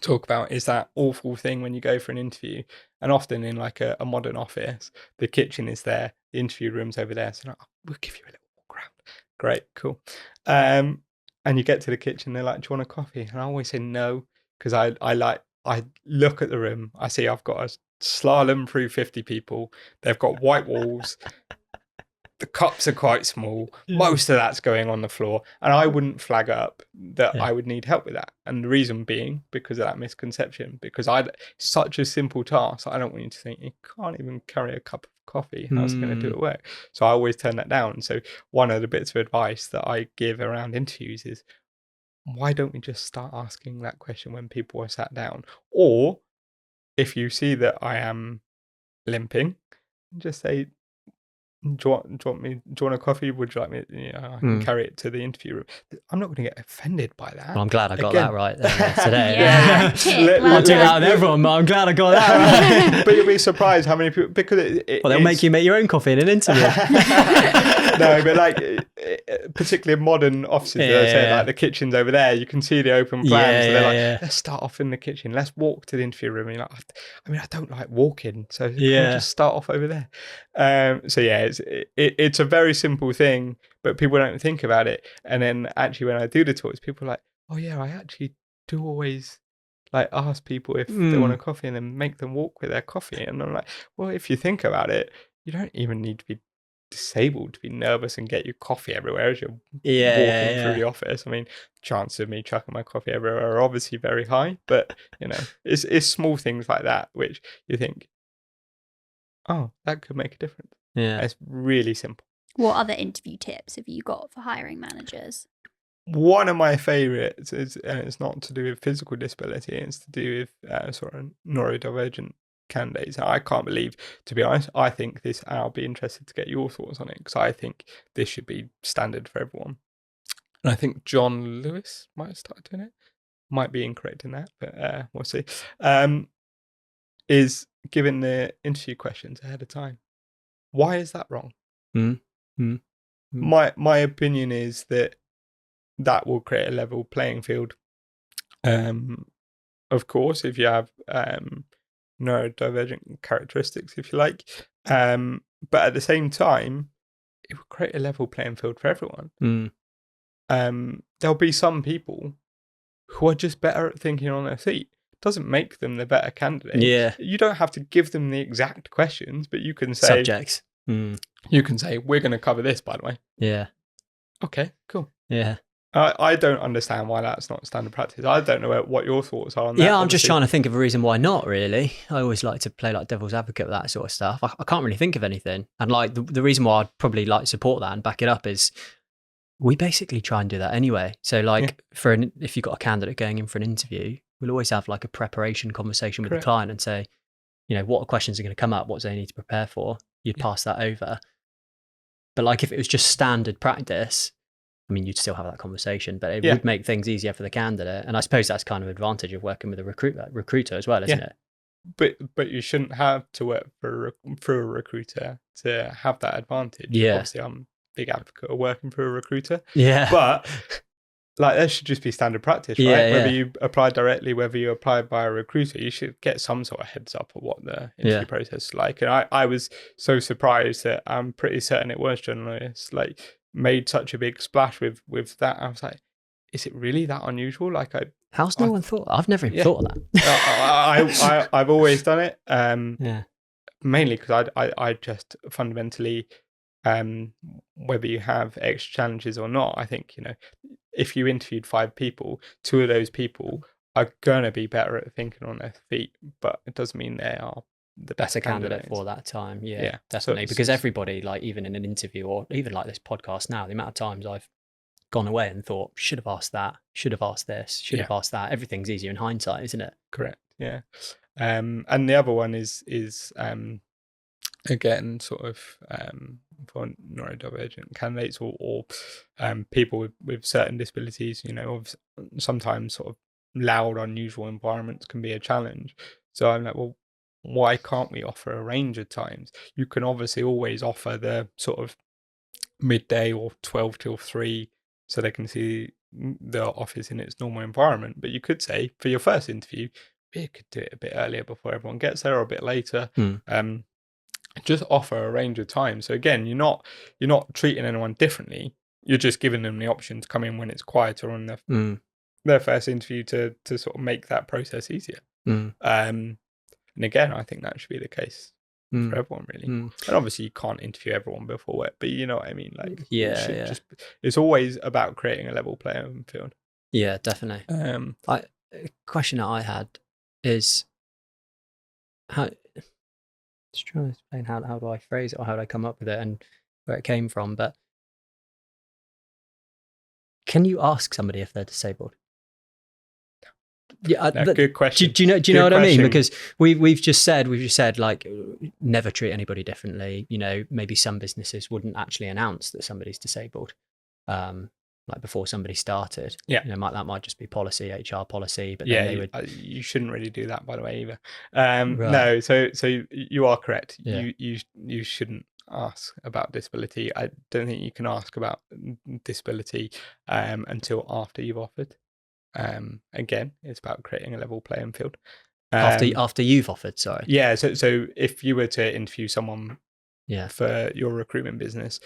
talk about is that awful thing when you go for an interview, and often in like a modern office, the kitchen is there, the interview room's over there, so like, we'll give you a little walk around. Great, cool. And you get to the kitchen, they're like, do you want a coffee? And I always say no, because I look at the room, I see I've got a slalom through 50 people, they've got white walls, the cups are quite small, most of that's going on the floor, and I wouldn't flag up that I would need help with that. And the reason being because of that misconception, because such a simple task, I don't want you to think you can't even carry a cup of coffee, how's it going to do at work? So I always turn that down. So one of the bits of advice that I give around interviews is, why don't we just start asking that question when people are sat down? Or if you see that I am limping, just say, do you want a coffee? Would you like me? I can carry it to the interview room. I'm not going to get offended by that. Well, I'm glad I got that right today. Yeah. I'll do that with everyone, but I'm glad I got that right. But you'll be surprised how many people, because they'll make you make your own coffee in an interview. No, but like, particularly in modern offices, they say like the kitchen's over there. You can see the open plans. So they're like, let's start off in the kitchen. Let's walk to the interview room. And you're like, I mean, I don't like walking, so can we just start off over there? So yeah, it's a very simple thing, but people don't think about it. And then actually, when I do the talks, people are like, oh yeah, I actually do always like ask people if they want a coffee and then make them walk with their coffee. And I'm like, well, if you think about it, you don't even need to be disabled to be nervous and get your coffee everywhere as you're walking through the office. I mean, chances of me chucking my coffee everywhere are obviously very high, but you know, it's small things like that which you think, oh, that could make a difference. Yeah, it's really simple. What other interview tips have you got for hiring managers? One of my favorites is, and it's not to do with physical disability, it's to do with sort of neurodivergent candidates. I can't believe, to be honest, I think this, and I'll be interested to get your thoughts on it, because I think this should be standard for everyone. And I think John Lewis might have started doing it. Might be incorrect in that, but we'll see. Is giving the interview questions ahead of time. Why is that wrong? My opinion is that will create a level playing field. Of course, if you have neurodivergent characteristics, if you like, but at the same time, it will create a level playing field for everyone. There'll be some people who are just better at thinking on their feet. Doesn't make them the better candidate. Yeah, you don't have to give them the exact questions, but you can say subjects. You can say, we're going to cover this, by the way. Yeah. Okay, cool. Yeah. I don't understand why that's not standard practice. I don't know what your thoughts are on that. Yeah, I'm just trying to think of a reason why not, really. I always like to play like devil's advocate with that sort of stuff. I can't really think of anything. And like the reason why I'd probably like support that and back it up is we basically try and do that anyway. So like if you've got a candidate going in for an interview, we'll always have like a preparation conversation with the client and say, you know, what questions are going to come up? What do they need to prepare for? You'd pass that over. But like if it was just standard practice, I mean, you'd still have that conversation, but it would make things easier for the candidate. And I suppose that's kind of advantage of working with a recruiter as well, isn't it? But you shouldn't have to work through a recruiter to have that advantage. Yeah. Obviously, I'm a big advocate of working for a recruiter. Yeah. But like, that should just be standard practice, right? Whether you apply directly, whether you apply by a recruiter, you should get some sort of heads up of what the interview process is like. And I was so surprised that I'm pretty certain it was John Lewis, like, made such a big splash with that. I was like, is it really that unusual? Like, how's no one thought? I've never even thought of that. I've always done it. Mainly because I just fundamentally whether you have extra challenges or not. I think, if you interviewed 5 people, 2 of those people are gonna be better at thinking on their feet, but it doesn't mean they are the best better candidate candidates for that time. Yeah, Yeah. definitely. So- Because so- everybody, like even in an interview or even like this podcast now, the amount of times I've gone away and thought, should have asked that, should have asked this, should have asked that. Everything's easier in hindsight, isn't it? Correct. Yeah. And the other one is again sort of for neurodivergent candidates or people with certain disabilities. Sometimes sort of loud, unusual environments can be a challenge. So I'm like, well, why can't we offer a range of times? You can obviously always offer the sort of midday or 12 till 3 so they can see the office in its normal environment. But you could say for your first interview, you could do it a bit earlier before everyone gets there or a bit later. Just offer a range of times. So again, you're not treating anyone differently. You're just giving them the option to come in when it's quieter on their first interview to sort of make that process easier. And again, I think that should be the case for everyone, really. And obviously, you can't interview everyone before work, but you know what I mean. Like, it's always about creating a level playing field. Yeah, definitely. A question that I had is how. Just trying to explain how do I phrase it or how do I come up with it and where it came from. But can you ask somebody if they're disabled? Yeah, good question. Do you know what I mean? Because we've just said like never treat anybody differently. Maybe some businesses wouldn't actually announce that somebody's disabled, like before somebody started. Yeah, that might just be policy, HR policy. But then they would. You shouldn't really do that, by the way, either. Right. No, so you are correct. Yeah. You shouldn't ask about disability. I don't think you can ask about disability until after you've offered. Again, it's about creating a level playing field. After you've offered, sorry. Yeah, so if you were to interview someone for your recruitment business,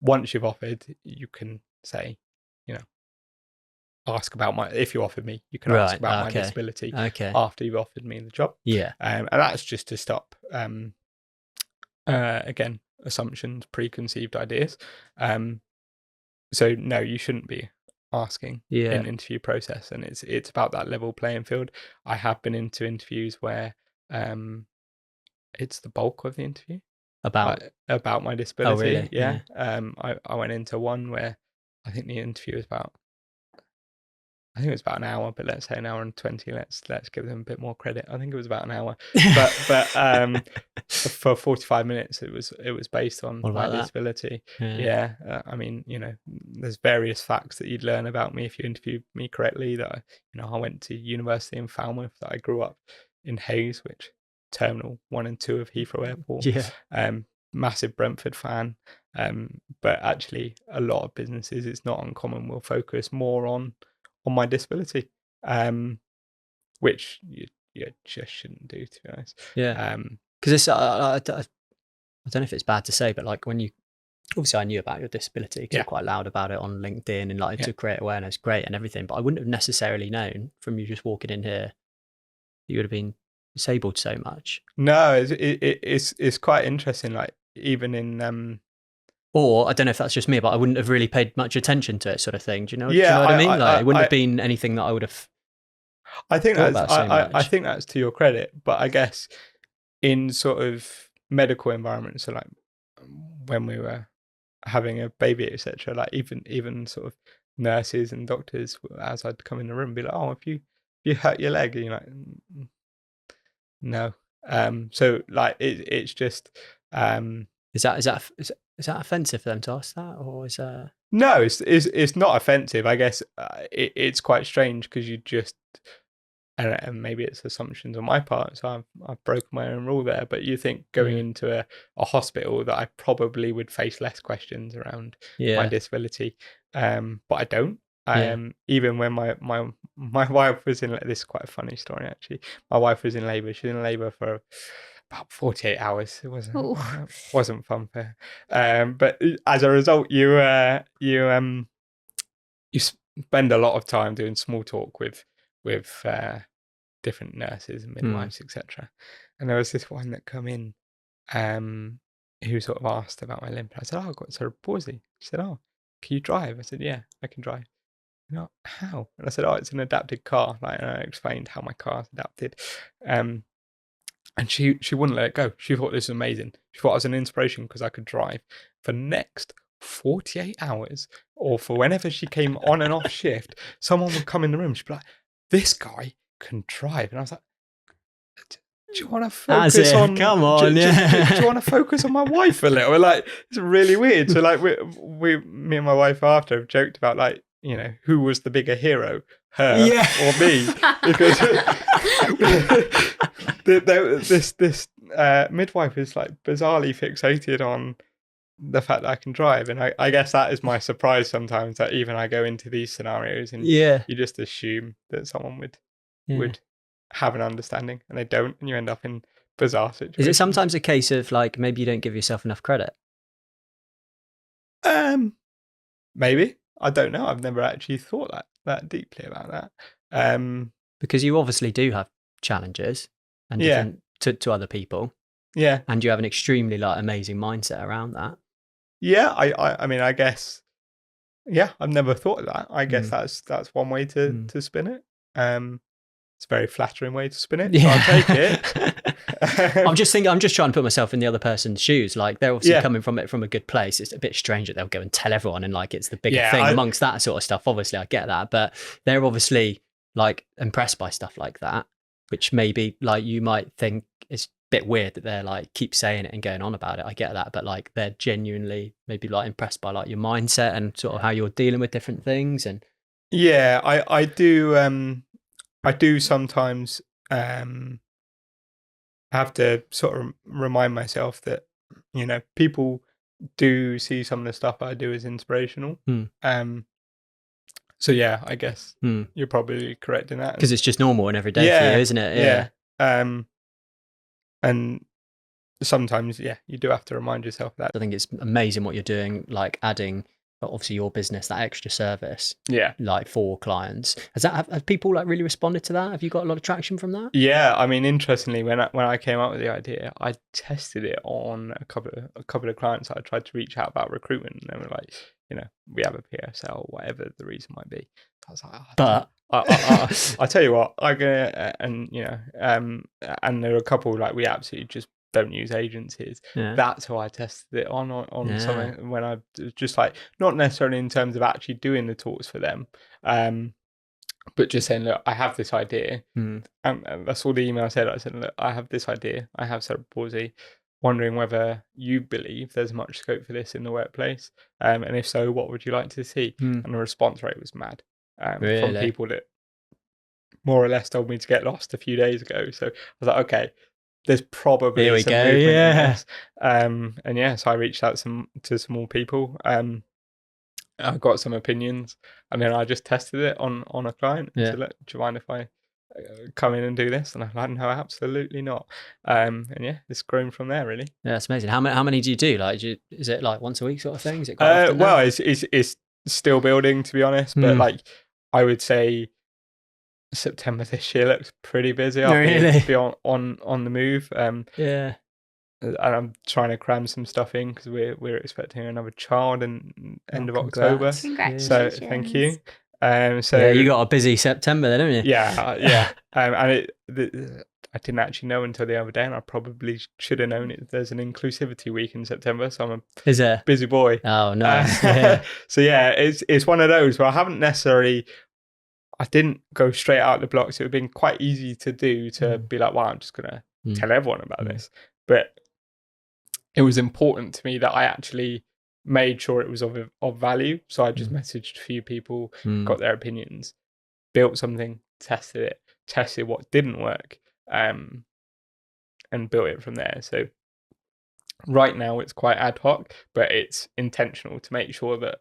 once you've offered, you can say, ask about if you offered me, you can ask about my disability after you've offered me the job. Yeah. And that's just to stop, again, assumptions, preconceived ideas. So no, you shouldn't be asking in an interview process, and it's about that level playing field. I have been into interviews where it's the bulk of the interview about my disability. Oh, really? Yeah. I went into one where I think the interview was about it was about an hour, but let's say an hour and 20. Let's give them a bit more credit. I think it was about an hour, but for 45 minutes, it was based on my disability. Yeah. I mean, there's various facts that you'd learn about me if you interviewed me correctly. That I went to university in Falmouth. That I grew up in Hayes, which Terminal 1 and 2 of Heathrow Airport. Yeah. Massive Brentford fan. But actually, a lot of businesses, it's not uncommon, will focus more on my disability, which you just shouldn't do, to be honest. Yeah. Because I don't know if it's bad to say, but like when obviously I knew about your disability because you're quite loud about it on LinkedIn and like to create awareness, great and everything. But I wouldn't have necessarily known from you just walking in here that you would have been disabled so much. No, it's quite interesting. Like even in or I don't know if that's just me, but I wouldn't have really paid much attention to it, sort of thing. Do you know what I mean? Like, it wouldn't have been anything that I would have. I think I think that's to your credit, but I guess in sort of medical environments, so like when we were having a baby, etc., like even sort of nurses and doctors, as I'd come in the room, be like, "Oh, if you hurt your leg," and you're like, "No." So like it's just. Is that offensive for them to ask that, or is that? No, it's not offensive. I guess it's quite strange because you just, and maybe it's assumptions on my part. So I've broken my own rule there. But you think going into a hospital that I probably would face less questions around my disability, but I don't. Even when my wife was in, this is quite a funny story actually. My wife was in labour. She was in labour for about 48 hours. It wasn't fun for her. But as a result, you spend a lot of time doing small talk with different nurses and midwives, etc. And there was this one that come in, who sort of asked about my limp. I said, "Oh, I've got cerebral palsy." She said, "Oh, can you drive?" I said, "Yeah, I can drive." You know, how? And I said, "Oh, it's an adapted car." Like, and I explained how my car's adapted. And she wouldn't let it go. She thought this was amazing. She thought I was an inspiration because I could drive. For next 48 hours, or for whenever she came on and off shift, someone would come in the room. She'd be like, "This guy can drive." And I was like, "Do you want to focus on? Come on, do yeah. you want to focus on my wife a little?" Like, it's really weird. So like, me and my wife after have joked about, like, you know, who was the bigger hero, her or me? Because this midwife is like bizarrely fixated on the fact that I can drive, and I guess that is my surprise sometimes, that even I go into these scenarios and you just assume that someone would have an understanding, and they don't, and you end up in bizarre situations. Is it sometimes a case of like maybe you don't give yourself enough credit? Maybe. I don't know. I've never actually thought that deeply about that. Because you obviously do have challenges and different to other people. Yeah. And you have an extremely like amazing mindset around that. Yeah, I mean, I guess, yeah, I've never thought of that. I guess that's one way to spin it. It's a very flattering way to spin it. So I'll take it. I'm just trying to put myself in the other person's shoes. Like, they're obviously coming from a good place. It's a bit strange that they'll go and tell everyone and like it's the bigger thing amongst that sort of stuff. Obviously, I get that, but they're obviously like impressed by stuff like that, which maybe like you might think is a bit weird that they're like keep saying it and going on about it. I get that, but like they're genuinely maybe like impressed by like your mindset and sort of how you're dealing with different things. And yeah, I do sometimes have to sort of remind myself that, you know, people do see some of the stuff I do as inspirational. So yeah, I guess you're probably correct in that, because it's just normal and every day for you, isn't it? Yeah. And sometimes, you do have to remind yourself that. I think it's amazing what you're doing, like adding obviously your business, that extra service, like for clients. Have people like really responded to that? Have you got a lot of traction from that? Yeah, I mean, interestingly, when I came up with the idea, I tested it on a couple of clients that I tried to reach out about recruitment, and they were like, you know, we have a PSL, whatever the reason might be. I was like, but I tell you what, I'm gonna, and you know, and there were a couple like we absolutely just don't use agencies. That's how I tested it on something, when I was just like, not necessarily in terms of actually doing the talks for them, but just saying, look, I have this idea, and that's all the email said. I said, look, I have this idea, I have cerebral palsy, wondering whether you believe there's much scope for this in the workplace, and if so, what would you like to see? And the response rate was mad, from people that more or less told me to get lost a few days ago. So I was like, okay, there's probably some movement in this. And so I reached out to some more people. I got some opinions, and then I just tested it on a client. And said, look, do you mind if I come in and do this? And I'm like, no, absolutely not. And it's grown from there, really. Yeah, it's amazing. How many do you do? Like, is it like once a week sort of thing? Is it quite often? Well, it's still building, to be honest. But like, I would say September this year looks pretty busy. I'll be on the move. And I'm trying to cram some stuff in because we're expecting another child in end of October. Congratulations. So thank you. So you got a busy September then, haven't you? Yeah. And I didn't actually know until the other day, and I probably should have known it. There's an inclusivity week in September, so I'm a busy boy. Oh, nice. So it's one of those where I didn't go straight out the blocks. It would have been quite easy to do, to be like, wow, I'm just going to tell everyone about this. But it was important to me that I actually made sure it was of value. So I just messaged a few people, got their opinions, built something, tested what didn't work, and built it from there. So right now it's quite ad hoc, but it's intentional to make sure that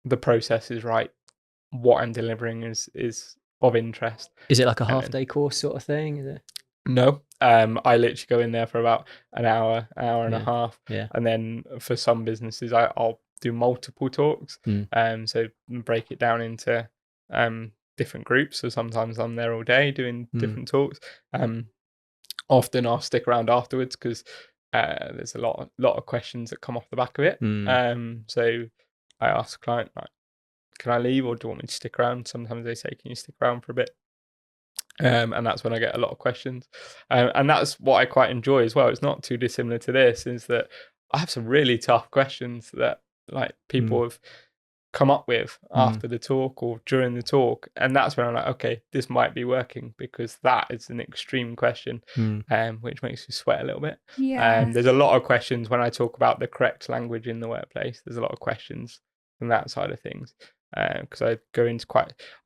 the process is right. What I'm delivering is of interest. Is it like a half-day course sort of thing? Is it? No, I literally go in there for about an hour and a half, and then for some businesses, I'll do multiple talks. So break it down into different groups. So sometimes I'm there all day doing different talks. Often I'll stick around afterwards because there's a lot of questions that come off the back of it. So I ask the client, like, can I leave, or do you want me to stick around? Sometimes they say, can you stick around for a bit? And that's when I get a lot of questions. And that's what I quite enjoy as well. It's not too dissimilar to this, is that I have some really tough questions that like people have come up with after the talk or during the talk. And that's when I'm like, okay, this might be working, because that is an extreme question, which makes you sweat a little bit. There's a lot of questions when I talk about the correct language in the workplace. There's a lot of questions from that side of things. Because I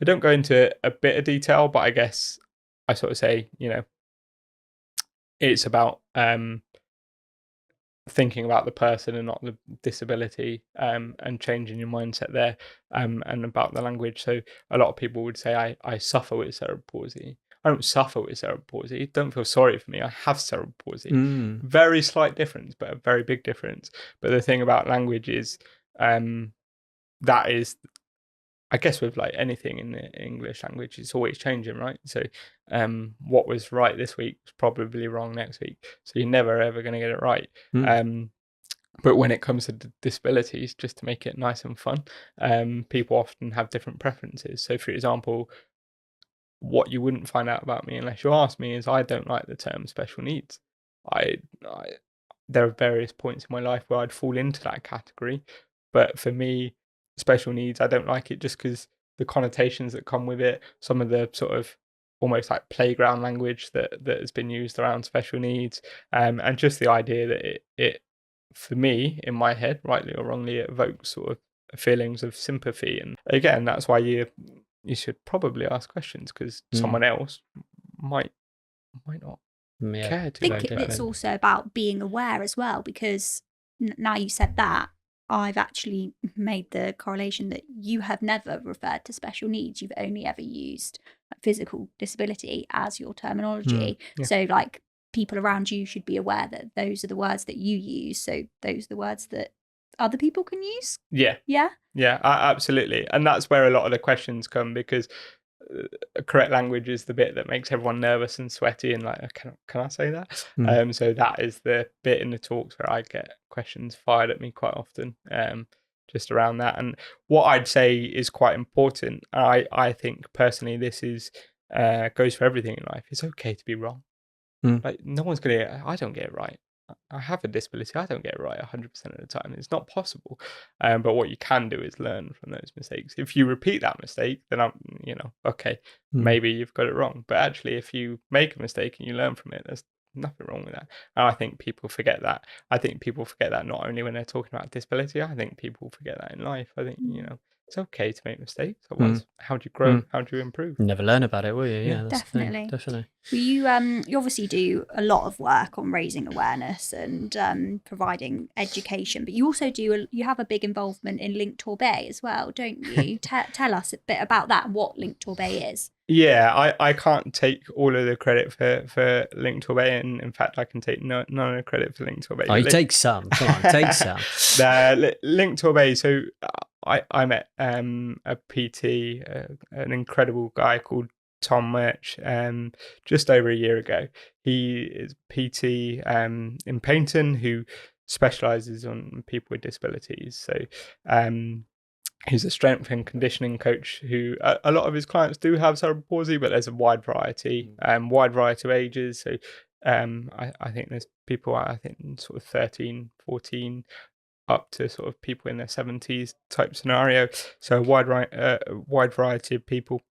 don't go into a bit of detail, but I guess I sort of say, it's about thinking about the person and not the disability, and changing your mindset there, and about the language. So a lot of people would say, I suffer with cerebral palsy. I don't suffer with cerebral palsy. Don't feel sorry for me. I have cerebral palsy. Very slight difference, but a very big difference. But the thing about language is, that is, I guess with like anything in the English language, it's always changing, right? So what was right this week is probably wrong next week. So you're never, ever going to get it right. But when it comes to disabilities, just to make it nice and fun, people often have different preferences. So for example, what you wouldn't find out about me unless you ask me is I don't like the term special needs. There are various points in my life where I'd fall into that category. But for me, special needs, I don't like it just because the connotations that come with it, some of the sort of almost like playground language that has been used around special needs, and just the idea that it for me, in my head, rightly or wrongly, it evokes sort of feelings of sympathy. And again, that's why you should probably ask questions, because someone else might not care to. I think it's also about being aware as well, because now you said that, I've actually made the correlation that you have never referred to special needs. You've only ever used physical disability as your terminology. So like people around you should be aware that those are the words that you use. So those are the words that other people can use. Yeah, absolutely. And that's where a lot of the questions come, because correct language is the bit that makes everyone nervous and sweaty and like, can I say that? So that is the bit in the talks where I get questions fired at me quite often, just around that. And what I'd say is quite important, I think personally, this is goes for everything in life. It's okay to be wrong. Like no one's I don't get it right. I have a disability. I don't get it right 100% of the time. It's not possible. But what you can do is learn from those mistakes. If you repeat that mistake, then okay, maybe you've got it wrong. But actually, if you make a mistake and you learn from it, there's nothing wrong with that. And I think people forget that. I think people forget that not only when they're talking about disability. I think people forget that in life. I think, it's okay to make mistakes. Otherwise, how do you grow? How do you improve? You never learn about it, will you? Yeah, that's definitely. Definitely. Well, you obviously do a lot of work on raising awareness and providing education, but you also you have a big involvement in Link Torbay as well, don't you? Tell us a bit about that. What Link Torbay is? Yeah, I can't take all of the credit for Link Torbay, and in fact, I can take none of the credit for Link Torbay. Oh, you take some. Come on, take some. Link Torbay. So I met a PT, an incredible guy called Tom Murch, just over a year ago. He is PT in Paignton, who specialises on people with disabilities. So he's a strength and conditioning coach who a lot of his clients do have cerebral palsy, but there's a wide variety of ages. So I think there's people, sort of 13, 14, up to sort of people in their 70s type scenario. So a wide variety of people.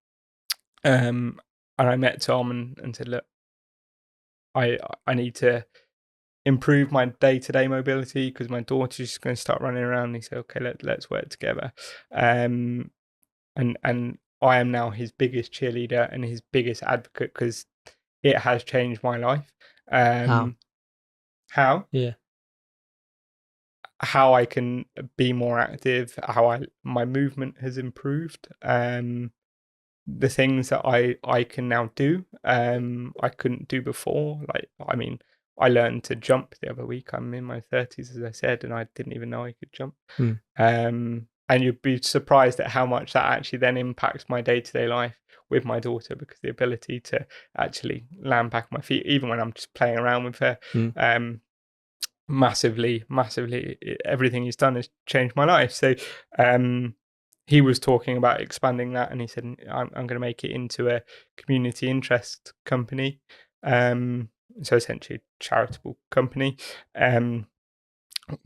And I met Tom and said, look, I need to improve my day-to-day mobility because my daughter's going to start running around. And he said, okay, let's work together. And I am now his biggest cheerleader and his biggest advocate, because it has changed my life. How? Yeah. How I can be more active, how my movement has improved, the things that I can now do, I couldn't do before. I learned to jump the other week. I'm in my 30s, as I said, and I didn't even know I could jump. And you'd be surprised at how much that actually then impacts my day-to-day life with my daughter, because the ability to actually land back on my feet, even when I'm just playing around with her, massively, everything he's done has changed my life. So he was talking about expanding that, and he said, I'm going to make it into a community interest company. So essentially a charitable company.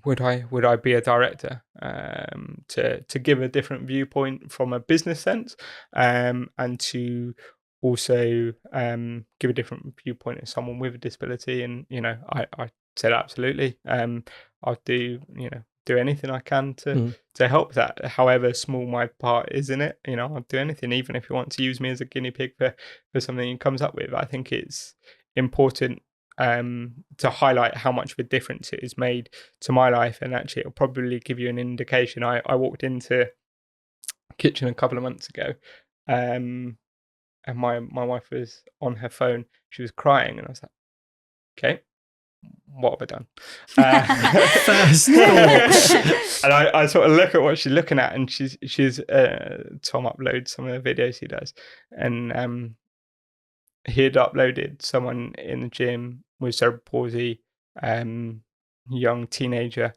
Would I be a director to give a different viewpoint from a business sense, and to also give a different viewpoint as someone with a disability? And I said absolutely. I'll do anything I can to help that, however small my part is in it. I'll do anything, even if you want to use me as a guinea pig for something he comes up with. I think it's important to highlight how much of a difference it has made to my life, and actually it'll probably give you an indication. I walked into kitchen a couple of months ago, and my wife was on her phone. She was crying, and I was like, okay, what have I done? First thought. And I sort of look at what she's looking at, and she's Tom uploads some of the videos he does, and he had uploaded someone in the gym with cerebral palsy, young teenager,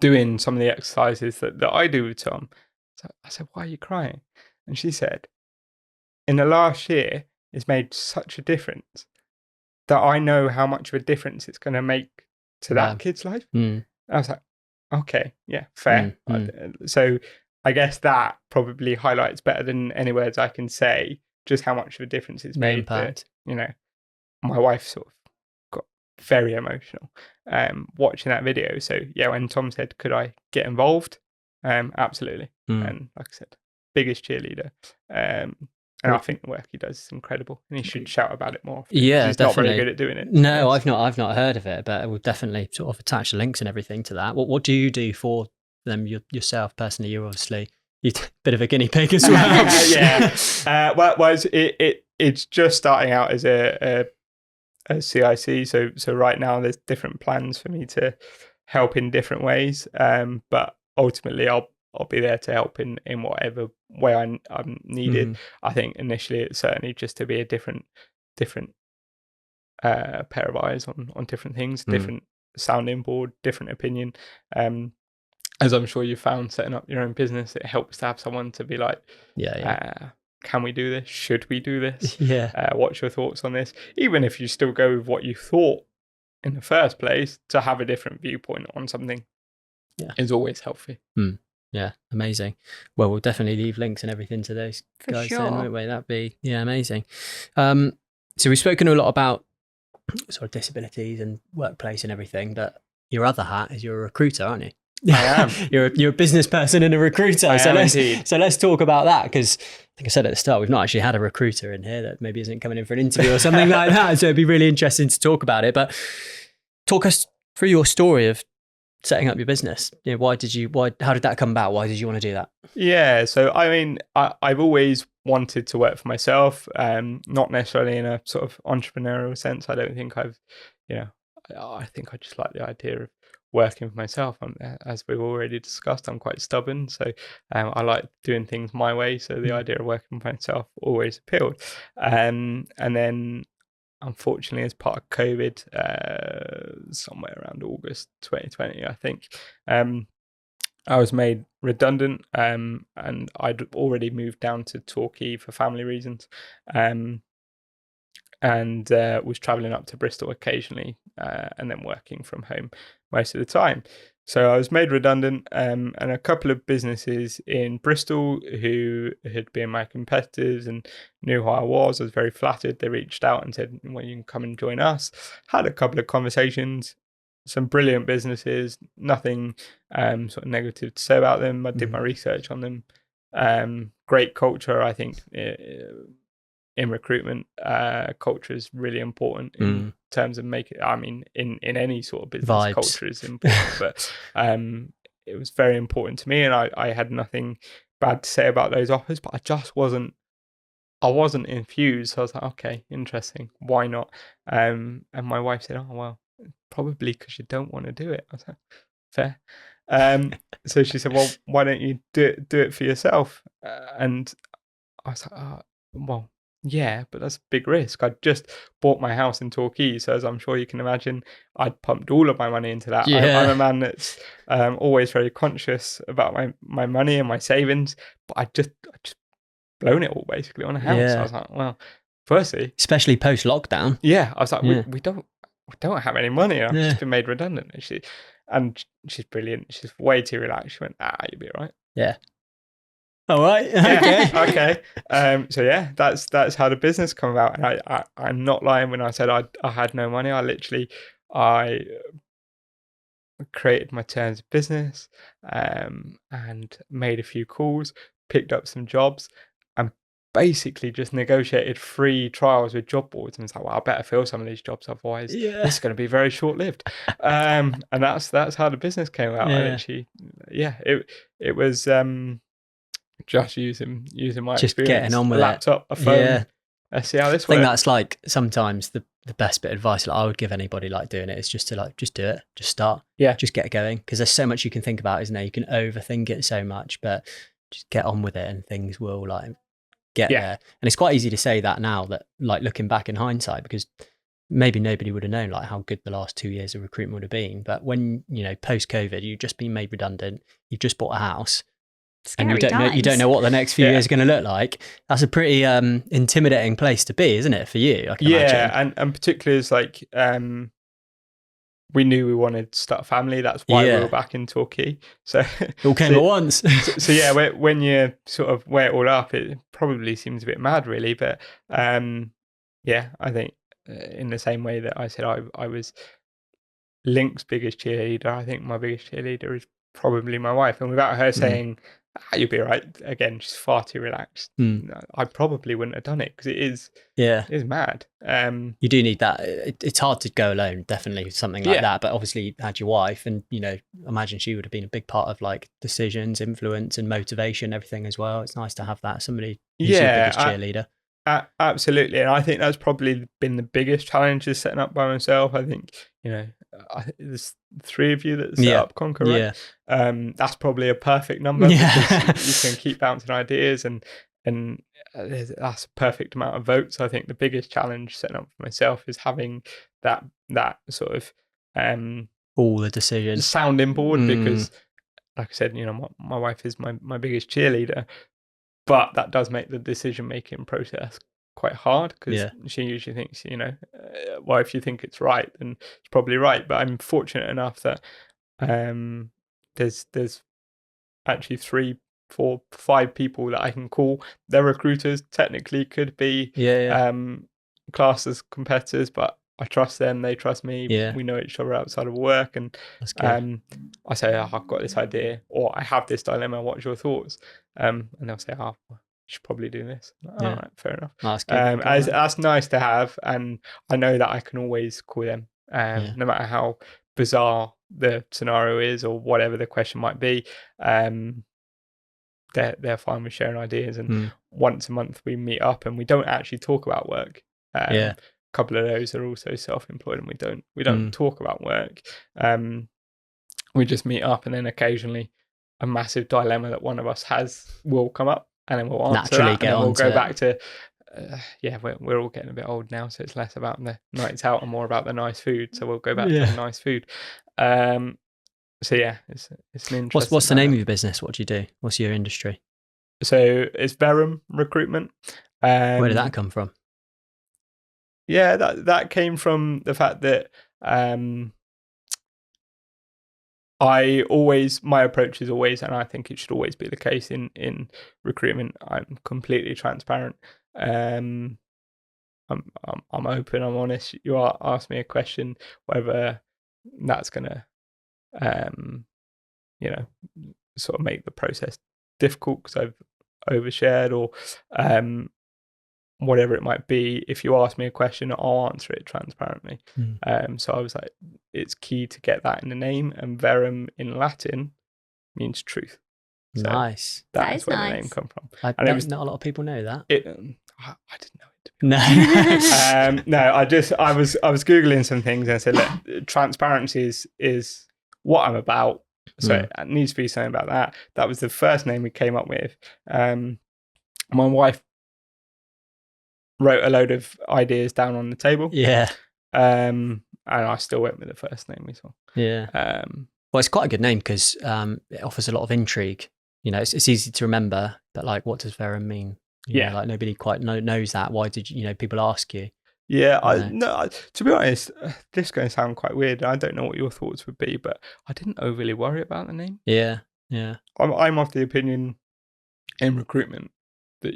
doing some of the exercises that I do with Tom. So I said, why are you crying? And she said, in the last year, it's made such a difference that I know how much of a difference it's going to make to that kid's life. I was like, okay, yeah, fair. So I guess that probably highlights better than any words I can say just how much of a difference it's made. That, my wife sort of got very emotional watching that video. So yeah, when Tom said, could I get involved? Absolutely. And like I said, biggest cheerleader. And I think the work he does is incredible, and he should shout about it more often. Yeah, he's definitely. not very good at doing it. No, I've not heard of it, but we'll definitely sort of attach the links and everything to that. What do you do for them yourself personally? You're obviously a bit of a guinea pig as well. Yeah. Well, it's just starting out as a CIC. So right now there's different plans for me to help in different ways. But ultimately I'll be there to help in whatever way I'm needed. I think initially it's certainly just to be a different pair of eyes on different things, different sounding board, different opinion. As I'm sure you found setting up your own business, it helps to have someone to be like, can we do this? Should we do this? What's your thoughts on this? Even if you still go with what you thought in the first place, to have a different viewpoint on something is always healthy. Yeah, amazing. Well, we'll definitely leave links and everything to those guys then, won't we? That'd be amazing. So we've spoken a lot about sort of disabilities and workplace and everything, but your other hat is you're a recruiter, aren't you? I am. You're a business person and a recruiter. So let's talk about that, because I think I said at the start, we've not actually had a recruiter in here that maybe isn't coming in for an interview or something like that. So it'd be really interesting to talk about it. But talk us through your story of setting up your business. How did that come about? Why did you want to do that? Yeah, so I mean, I've always wanted to work for myself, not necessarily in a sort of entrepreneurial sense. I don't think I think I just like the idea of working for myself. As we've already discussed, I'm quite stubborn, so I like doing things my way. So the idea of working for myself always appealed. And then, unfortunately, as part of COVID, somewhere around August 2020, I think, I was made redundant, and I'd already moved down to Torquay for family reasons, and was travelling up to Bristol occasionally, and then working from home most of the time. So I was made redundant, and a couple of businesses in Bristol who had been my competitors and knew who I was very flattered. They reached out and said, well, you can come and join us. Had a couple of conversations, some brilliant businesses, nothing sort of negative to say about them. I did my research on them. Great culture, I think. In recruitment, culture is really important in terms of in any sort of business. Vibes. Culture is important, but it was very important to me, and I had nothing bad to say about those offers, but I wasn't infused. So I was like, okay, interesting, why not? And my wife said, oh, well, probably because you don't want to do it. I was like, fair. So she said, well, why don't you do it for yourself? And I was like, well, yeah, but that's a big risk. I just bought my house in Torquay, so as I'm sure you can imagine, I'd pumped all of my money into that. Yeah. I'm a man that's always very conscious about my money and my savings, but I just blown it all basically on a house. Yeah. I was like, well, firstly, Especially post lockdown. yeah, I was like, Yeah. we don't have any money. I've Yeah. just been made redundant. And she's brilliant. She's way too relaxed. She went, you'll be all right. Yeah. All right. Yeah, Okay. okay. So yeah, that's how the business come about. And I'm not lying when I said I had no money. I created my terms of business, and made a few calls, picked up some jobs, and basically just negotiated free trials with job boards. And it's like, well, I better fill some of these jobs, otherwise this is going to be very short lived. And that's how the business came about. Yeah. I literally, it was just using my Just experience, getting on with a laptop, a phone. Yeah. Let's see how this I think works. that's like sometimes the best bit of advice I would give anybody like doing it is just to just do it, just start, just get going, because there's so much you can think about, isn't there? You can overthink it so much, but just get on with it and things will like get there. And it's quite easy to say that now, that like looking back in hindsight, because maybe nobody would have known like how good the last 2 years of recruitment would have been. But when, post COVID, you've just been made redundant, you've just bought a house, Scary and you don't know what the next few years are going to look like. That's a pretty intimidating place to be, isn't it, for you? I can imagine. and particularly as like we knew we wanted to start a family. That's why we were back in Torquay. So it all came at once. so yeah, when you sort of weigh it all up, it probably seems a bit mad, really. But yeah, I think in the same way that I said I was Link's biggest cheerleader, I think my biggest cheerleader is probably my wife. And without her saying, you'll be right, again, she's far too relaxed. I probably wouldn't have done it, because it is mad. You do need that. It's hard to go alone, definitely, something like that. But obviously you had your wife, and imagine she would have been a big part of like decisions, influence and motivation, everything as well. It's nice to have that, somebody who's your biggest cheerleader. Absolutely. And I think that's probably been the biggest challenge, is setting up by myself. I think there's 3 of you that set up Conquer, right? That's probably a perfect number, because you can keep bouncing ideas, and that's a perfect amount of votes. I think the biggest challenge setting up for myself is having that sort of all the decisions, sounding board, because like I said, my wife is my biggest cheerleader, but that does make the decision making process quite hard, because she usually thinks, well, if you think it's right, then it's probably right. But I'm fortunate enough that there's actually 3, 4, 5 people that I can call. They're recruiters, technically could be classed as competitors, but I trust them, they trust me. We know each other outside of work, and I say, I've got this idea, or I have this dilemma, what's your thoughts? And they'll say, you should probably do this. All right, fair enough. That's good. That's nice to have, and I know that I can always call them, no matter how bizarre the scenario is or whatever the question might be. They're fine with sharing ideas, and once a month we meet up, and we don't actually talk about work. A couple of those are also self-employed, and we don't talk about work. We just meet up, and then occasionally a massive dilemma that one of us has will come up, and then we'll answer that, and then we'll go back to we're all getting a bit old now, so it's less about the nights out and more about the nice food, so we'll go back to the nice food. So yeah, it's an interesting. What's the name of your business? What do you do? What's your industry? So it's Verum Recruitment. Where did that come from? Yeah, that came from the fact that my approach is always, and I think it should always be the case in recruitment, I'm completely transparent. I'm open, I'm honest. You ask me a question, whether that's gonna sort of make the process difficult because I've overshared, or whatever it might be. If you ask me a question, I'll answer it transparently. So I was like, it's key to get that in the name, and verum in Latin means truth. So nice. That's where the name come from. Not a lot of people know that. I didn't know it. No. No, I was Googling some things, and I said, look, transparency is what I'm about. So it needs to be something about that. That was the first name we came up with. My wife wrote a load of ideas down on the table. Yeah. And I still went with the first name we saw. Yeah. Well, it's quite a good name because it offers a lot of intrigue. You know, it's easy to remember, but like, what does Verum mean? You know, like nobody quite knows that. Why did you know? People ask you. Yeah, to be honest, this is going to sound quite weird. I don't know what your thoughts would be, but I didn't overly worry about the name. Yeah, yeah. I'm of the opinion in recruitment that,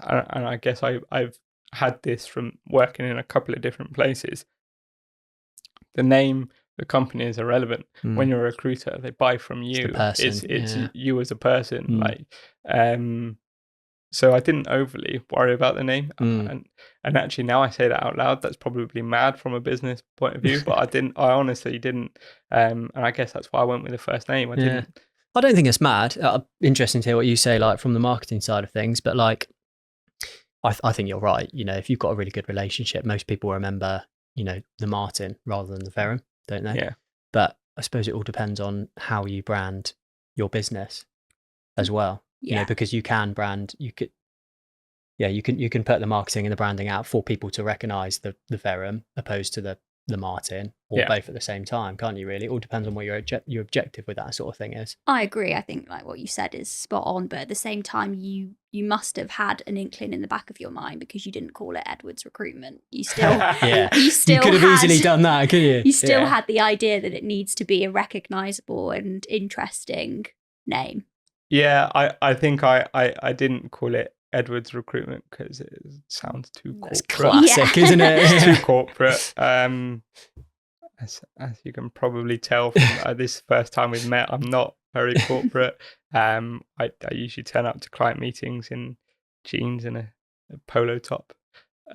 and I guess I've had this from working in a couple of different places. The name, the company is irrelevant. When you're a recruiter, they buy from you. It's the person. It's you as a person. So I didn't overly worry about the name. And actually now I say that out loud, that's probably mad from a business point of view, but I honestly didn't. And I guess that's why I went with the first name. I don't think it's mad. Interesting to hear what you say, like from the marketing side of things, but like, I think you're right. You know, if you've got a really good relationship, most people remember, you know, the Martyn rather than the Verum, don't they? Yeah. But I suppose it all depends on how you brand your business as well. Yeah. You know, because you can brand, you can put the marketing and the branding out for people to recognize the Verum opposed to the Martyn, or both at the same time, can't you really? It all depends on what your objective with that sort of thing is. I agree. I think like what you said is spot on, but at the same time, you must have had an inkling in the back of your mind because you didn't call it Edwards Recruitment. You still, you could have easily done that, couldn't you? You still had the idea that it needs to be a recognisable and interesting name. Yeah, I think I didn't call it Edwards Recruitment because it sounds too corporate. It's classic, isn't it? It's too corporate. As you can probably tell from this first time we've met, I'm not very corporate. I usually turn up to client meetings in jeans and a polo top.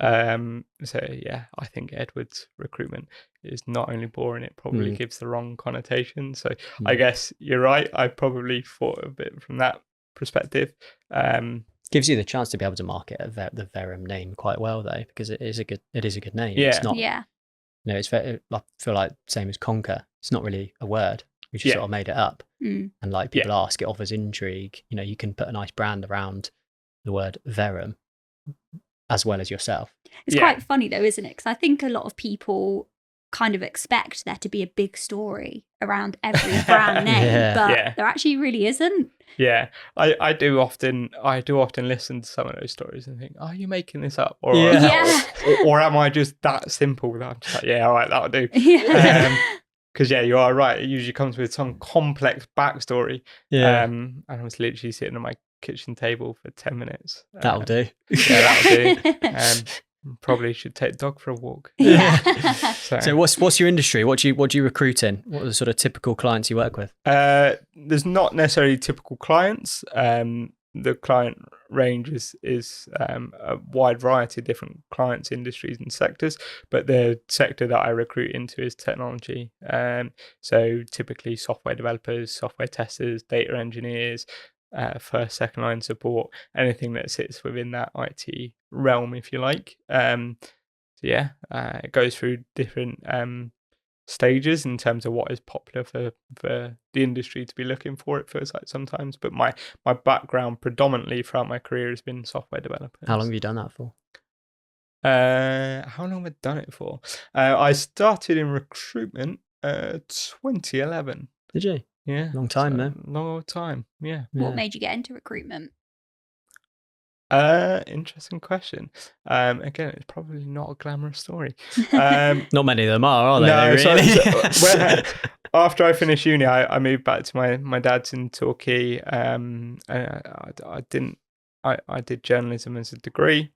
So yeah, I think Edwards Recruitment is not only boring, it probably gives the wrong connotation. So I guess you're right. I probably thought a bit from that perspective. Gives you the chance to be able to market the Verum name quite well though, because it is a good name. Yeah. It's not. Yeah. You know, it's very, I feel like same as conquer. It's not really a word. We just sort of made it up. And like people ask, it offers intrigue. You know, you can put a nice brand around the word Verum as well as yourself. It's quite funny though, isn't it? Because I think a lot of people kind of expect there to be a big story around every brand name, but there actually really isn't. Yeah, I do often listen to some of those stories and think, are you making this up? Or am I just that simple that I'm just like, yeah, all right, that'll do. Because you are right. It usually comes with some complex backstory. And I was literally sitting on my kitchen table for 10 minutes. That'll do. Yeah, that'll do. Probably should take the dog for a walk. So what's your industry? What do you recruit in? What are the sort of typical clients you work with? There's not necessarily typical clients. The client range is a wide variety of different clients, industries and sectors, but the sector that I recruit into is technology. So typically software developers, software testers, data engineers, first, second line support, anything that sits within that IT realm, if you like. It goes through different stages in terms of what is popular for the industry to be looking for, it feels like sometimes. But my background predominantly throughout my career has been software development. How long have you done that for? How long have I done it for? I started in recruitment 2011. Did you? Yeah. Long time, though. Long old time, yeah. What made you get into recruitment? Interesting question. Again, it's probably not a glamorous story. Not many of them are they? No, really? After I finished uni, I moved back to my dad's in Torquay. And I did journalism as a degree.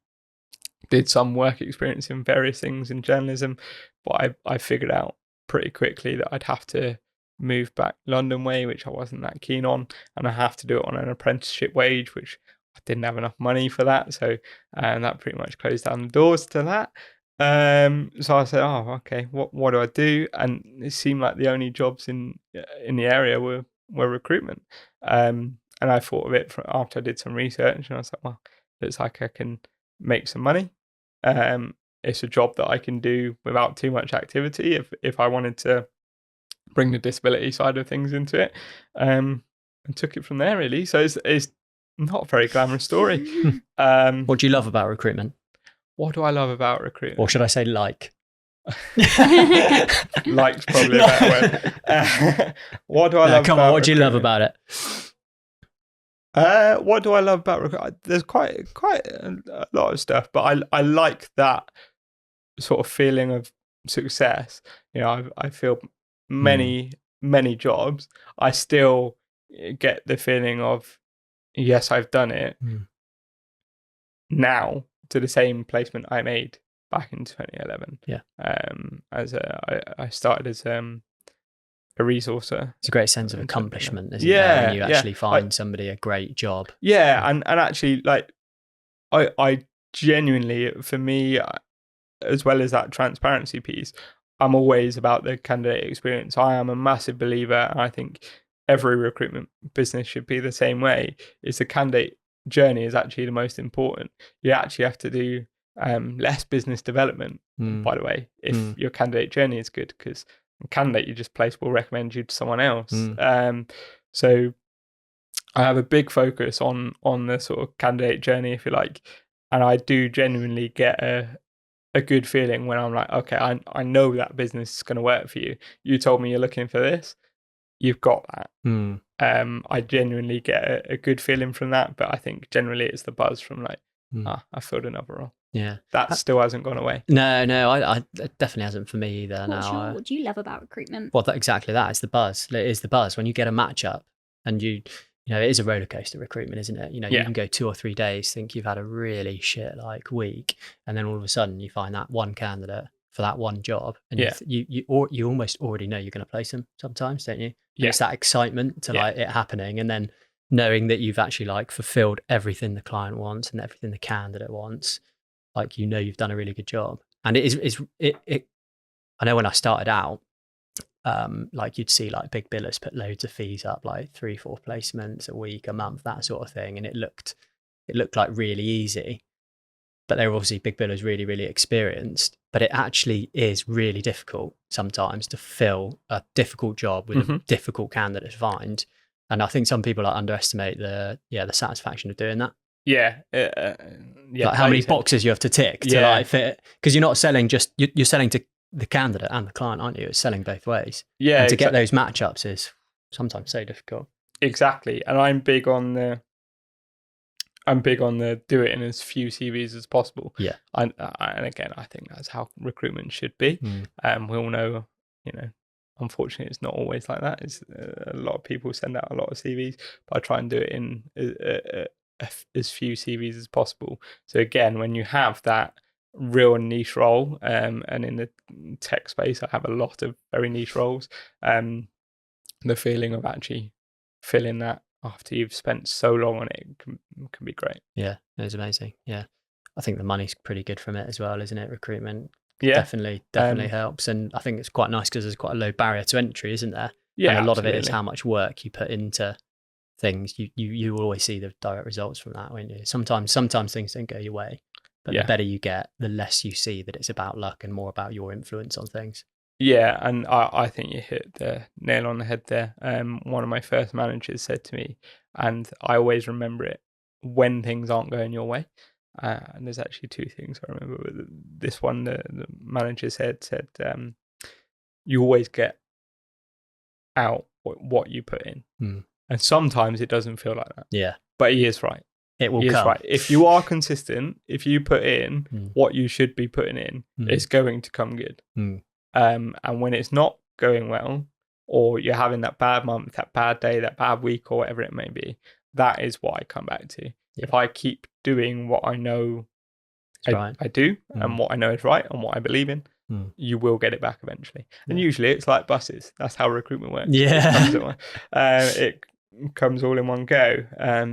Did some work experience in various things in journalism, but I figured out pretty quickly that I'd have to move back London way, which I wasn't that keen on, and I have to do it on an apprenticeship wage, which I didn't have enough money for that, so that pretty much closed down the doors to that. So I said, oh, okay, what do I do? And it seemed like the only jobs in the area were recruitment. And I thought of it after I did some research, and I was like, well, looks like I can make some money. It's a job that I can do without too much activity if I wanted to bring the disability side of things into it, and took it from there really. So it's not a very glamorous story. What do you love about recruitment? What do I love about recruitment? Or should I say like? Like's probably a better word. What do I love come about on, what do you love recruitment? about it? What do I love about recruitment? There's quite a lot of stuff, but I like that sort of feeling of success. You know, I feel many jobs, I still get the feeling of, yes, I've done it now to the same placement I made back in 2011. Yeah. I started as a resourcer. It's a great sense of accomplishment, isn't there? When you actually find somebody a great job. Yeah, and actually, like, I genuinely, for me, as well as that transparency piece, I'm always about the candidate experience. I am a massive believer, and I think every recruitment business should be the same way, is the candidate journey is actually the most important. You actually have to do less business development, by the way, if your candidate journey is good, because a candidate you just place will recommend you to someone else. So I have a big focus on the sort of candidate journey, if you like, and I do genuinely get a good feeling when I'm like, okay, I know that business is going to work for you. You told me you're looking for this. You've got that. I genuinely get a good feeling from that, but I think generally it's the buzz from like, I filled another role. Yeah. That still hasn't gone away. No, I it definitely hasn't for me either. What do you love about recruitment? Well, exactly that. It's the buzz. It is the buzz when you get a matchup, and you know, it is a roller coaster recruitment, isn't it? You know, you can go 2 or 3 days, think you've had a really shit like week, and then all of a sudden you find that one candidate for that one job, and you almost already know you're going to place them sometimes, don't you? And it's that excitement to like it happening, and then knowing that you've actually like fulfilled everything the client wants and everything the candidate wants. Like, you know, you've done a really good job. And it I know when I started out, like you'd see like big billers put loads of fees up, like 3-4 placements a week, a month, that sort of thing. And it looked like really easy, but they were obviously big billers, really, really experienced. But it actually is really difficult sometimes to fill a difficult job with a difficult candidate to find. And I think some people like underestimate the satisfaction of doing that. Like how many boxes you have to tick to like fit, because you're not selling just you're selling to the candidate and the client, aren't you? It's selling both ways. And to get those matchups is sometimes so difficult. Exactly. And I'm big on the do it in as few CVs as possible. Yeah. And again, I think that's how recruitment should be. We all know, you know, unfortunately, it's not always like that. It's a lot of people send out a lot of CVs, but I try and do it in as few CVs as possible. So again, when you have that real niche role, and in the tech space, I have a lot of very niche roles, the feeling of actually filling that after you've spent so long on it can be great. Yeah, it's amazing. Yeah, I think the money's pretty good from it as well, isn't it? Recruitment definitely helps, and I think it's quite nice because there's quite a low barrier to entry, isn't there? Yeah, and a lot absolutely. of it is how much work you put into things. You will always see the direct results from that, won't you? Sometimes things don't go your way, but the better you get, the less you see that it's about luck and more about your influence on things. Yeah, and I think you hit the nail on the head there. One of my first managers said to me, and I always remember it, when things aren't going your way. And there's actually 2 things I remember. This one, the manager said, you always get out what you put in. And sometimes it doesn't feel like that. Yeah. But he is right. It will come. Right. If you are consistent, if you put in what you should be putting in, it's going to come good. And when it's not going well, or you're having that bad month, that bad day, that bad week, or whatever it may be, that is what I come back to. If I keep doing what I know I do, and what I know is right, and what I believe in, you will get it back eventually. And usually it's like buses. That's how recruitment works. Yeah. It comes all in one go.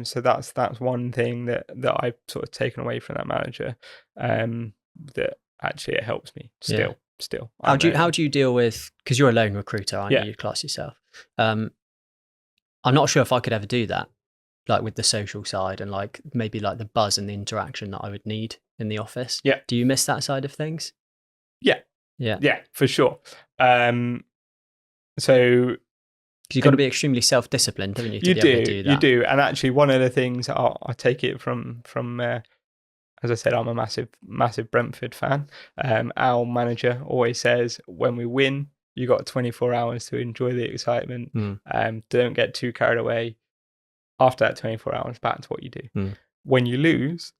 So that's one thing that I've sort of taken away from that manager, that actually it helps me still. How do you deal with, because you're a lone recruiter, aren't you? You class yourself. I'm not sure if I could ever do that, like with the social side and like maybe like the buzz and the interaction that I would need in the office. Yeah. Do you miss that side of things? Yeah, for sure. So you've got to be extremely self-disciplined, haven't you? To be able to do that. You do. And actually, one of the things I take it from as I said, I'm a massive Brentford fan. Our manager always says, when we win, you got 24 hours to enjoy the excitement. Don't get too carried away. After that 24 hours, back to what you do. When you lose,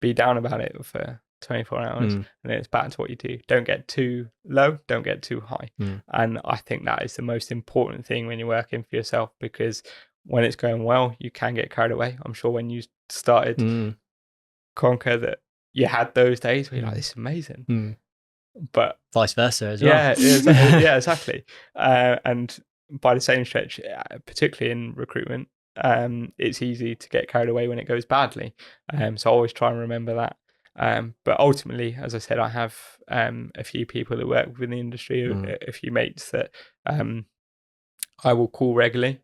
be down about it for 24 hours, and then it's back to what you do. Don't get too low, don't get too high. And I think that is the most important thing when you're working for yourself, because when it's going well, you can get carried away. I'm sure when you started Conquer, that you had those days where you're like, this is amazing. But vice versa as well. Yeah, exactly. And by the same stretch, particularly in recruitment, it's easy to get carried away when it goes badly. So I always try and remember that. But ultimately, as I said, I have a few people that work within the industry, a few mates that I will call regularly.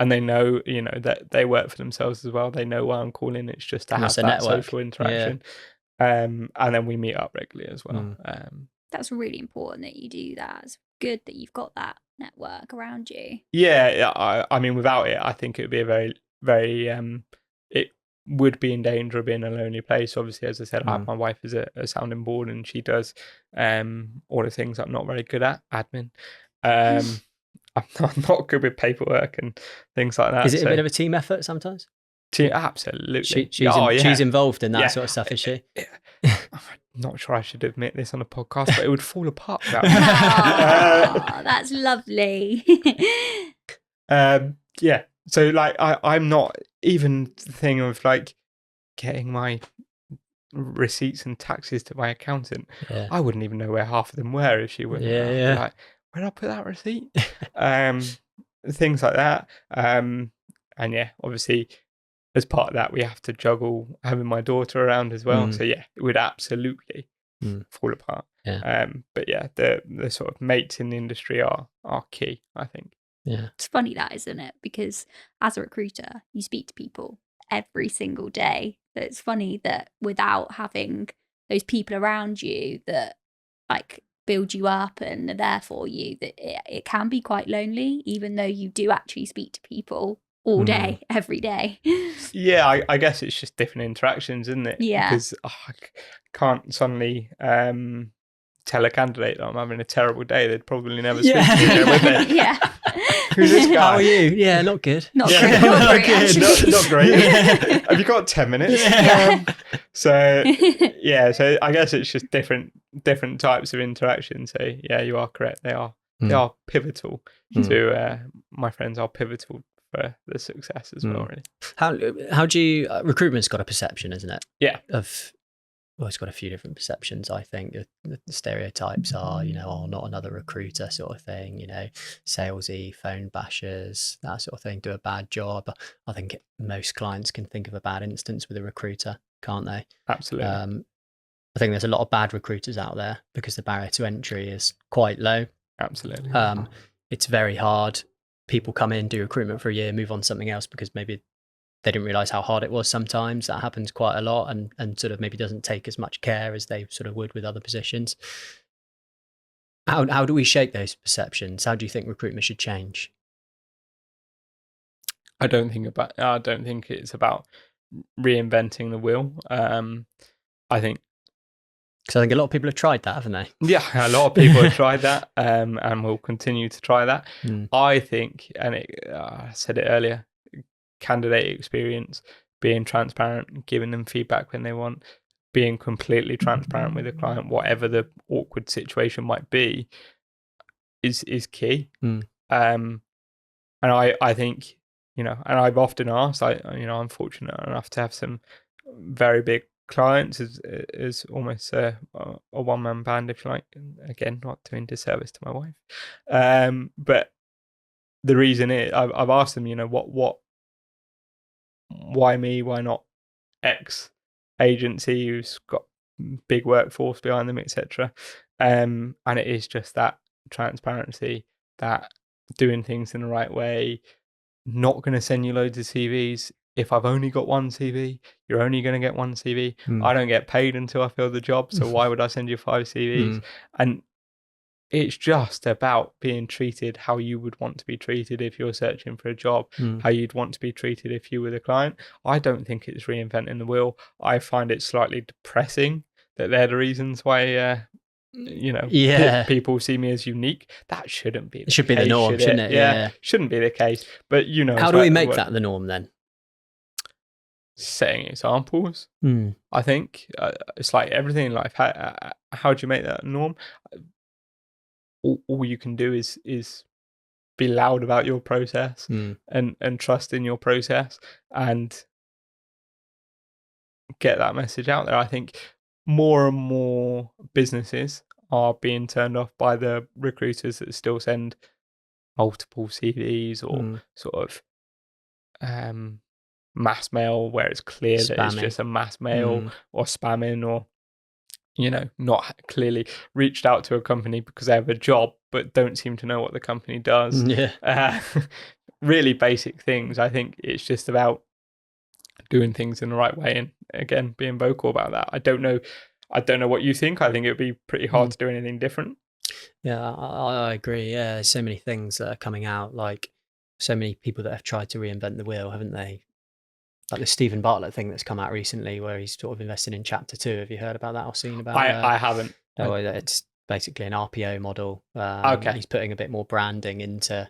And they know, that they work for themselves as well. They know why I'm calling. It's just to have that network. Social interaction. And then we meet up regularly as well. That's really important that you do that. It's good that you've got that network around you. Yeah, I mean, without it, I think it would be a very, very, it would be in danger of being a lonely place. Obviously, as I said, I have my wife as a sounding board, and she does all the things I'm not very good at, admin. I'm not good with paperwork and things like that. Is it a bit of a team effort sometimes? Absolutely. She's involved in that sort of stuff, is she? I'm not sure I should admit this on a podcast, but it would fall apart without me. That's lovely. Yeah. So like I'm not even the thing of like getting my receipts and taxes to my accountant. I wouldn't even know where half of them were if she wouldn't. Like, where did I put that receipt? Things like that. And yeah, obviously as part of that, we have to juggle having my daughter around as well. So yeah, it would absolutely fall apart. But yeah, the sort of mates in the industry are key, I think. Yeah, it's funny that, isn't it? Because as a recruiter, you speak to people every single day. So it's funny that without having those people around you that like build you up and are there for you, that it can be quite lonely, even though you do actually speak to people all day, every day. Yeah, I guess it's just different interactions, isn't it? Yeah. Because I can't suddenly tell a candidate that I'm having a terrible day. They'd probably never speak to me again, would they? Yeah. Who's this guy? How are you? Yeah, not good. Not great. Not great. Not great. Have you got 10 minutes? So I guess it's just different types of interaction. So yeah, you are correct. They are pivotal to my friends are pivotal for the success as well, really. How do you recruitment's got a perception, isn't it? Yeah. It's got a few different perceptions. I think the stereotypes are, not another recruiter sort of thing, salesy, phone bashers, that sort of thing, do a bad job. I think most clients can think of a bad instance with a recruiter, can't they? Absolutely. I think there's a lot of bad recruiters out there because the barrier to entry is quite low. Absolutely. It's very hard. People come in, do recruitment for a year, move on to something else because maybe they didn't realize how hard it was. Sometimes that happens quite a lot, and sort of maybe doesn't take as much care as they sort of would with other positions. How do we shake those perceptions? How do you think recruitment should change? I don't think it's about reinventing the wheel. I think because I think a lot of people have tried that, haven't they? Yeah, a lot of people have tried that, and will continue to try that. I think, and I said it earlier, candidate experience, being transparent, giving them feedback when they want, being completely transparent with the client, whatever the awkward situation might be, is key. And I think, and I've often asked, I'm fortunate enough to have some very big clients as almost a one-man band, if you like. Again, not doing disservice to my wife. But the reason is I've asked them, why me? Why not X agency who's got big workforce behind them, etc. And it is just that transparency, that doing things in the right way, not going to send you loads of CVs. If I've only got one CV, you're only going to get one CV. I don't get paid until I fill the job, so why would I send you 5 CVs? And it's just about being treated how you would want to be treated if you're searching for a job, how you'd want to be treated if you were the client. I don't think it's reinventing the wheel. I find it slightly depressing that they're the reasons why people see me as unique. That shouldn't be the It should be the case, norm, shouldn't it? Yeah, shouldn't be the case. But how do we make that the norm then? Setting examples. I think it's like everything in life. How do you make that a norm? All you can do is be loud about your process and trust in your process and get that message out there. I think more and more businesses are being turned off by the recruiters that still send multiple CVs or sort of mass mail where it's clear that it's just a mass mail or spamming, or not clearly reached out to a company because they have a job but don't seem to know what the company does. Really basic things. I think it's just about doing things in the right way, and again, being vocal about that. I don't know what you think. I think it would be pretty hard to do anything different. Yeah, I agree. Yeah, there's so many things that are coming out, like so many people that have tried to reinvent the wheel, haven't they? Like the Stephen Bartlett thing that's come out recently, where he's sort of invested in Chapter 2. Have you heard about that or seen about it? I haven't. Oh, it's basically an RPO model. Okay. He's putting a bit more branding into,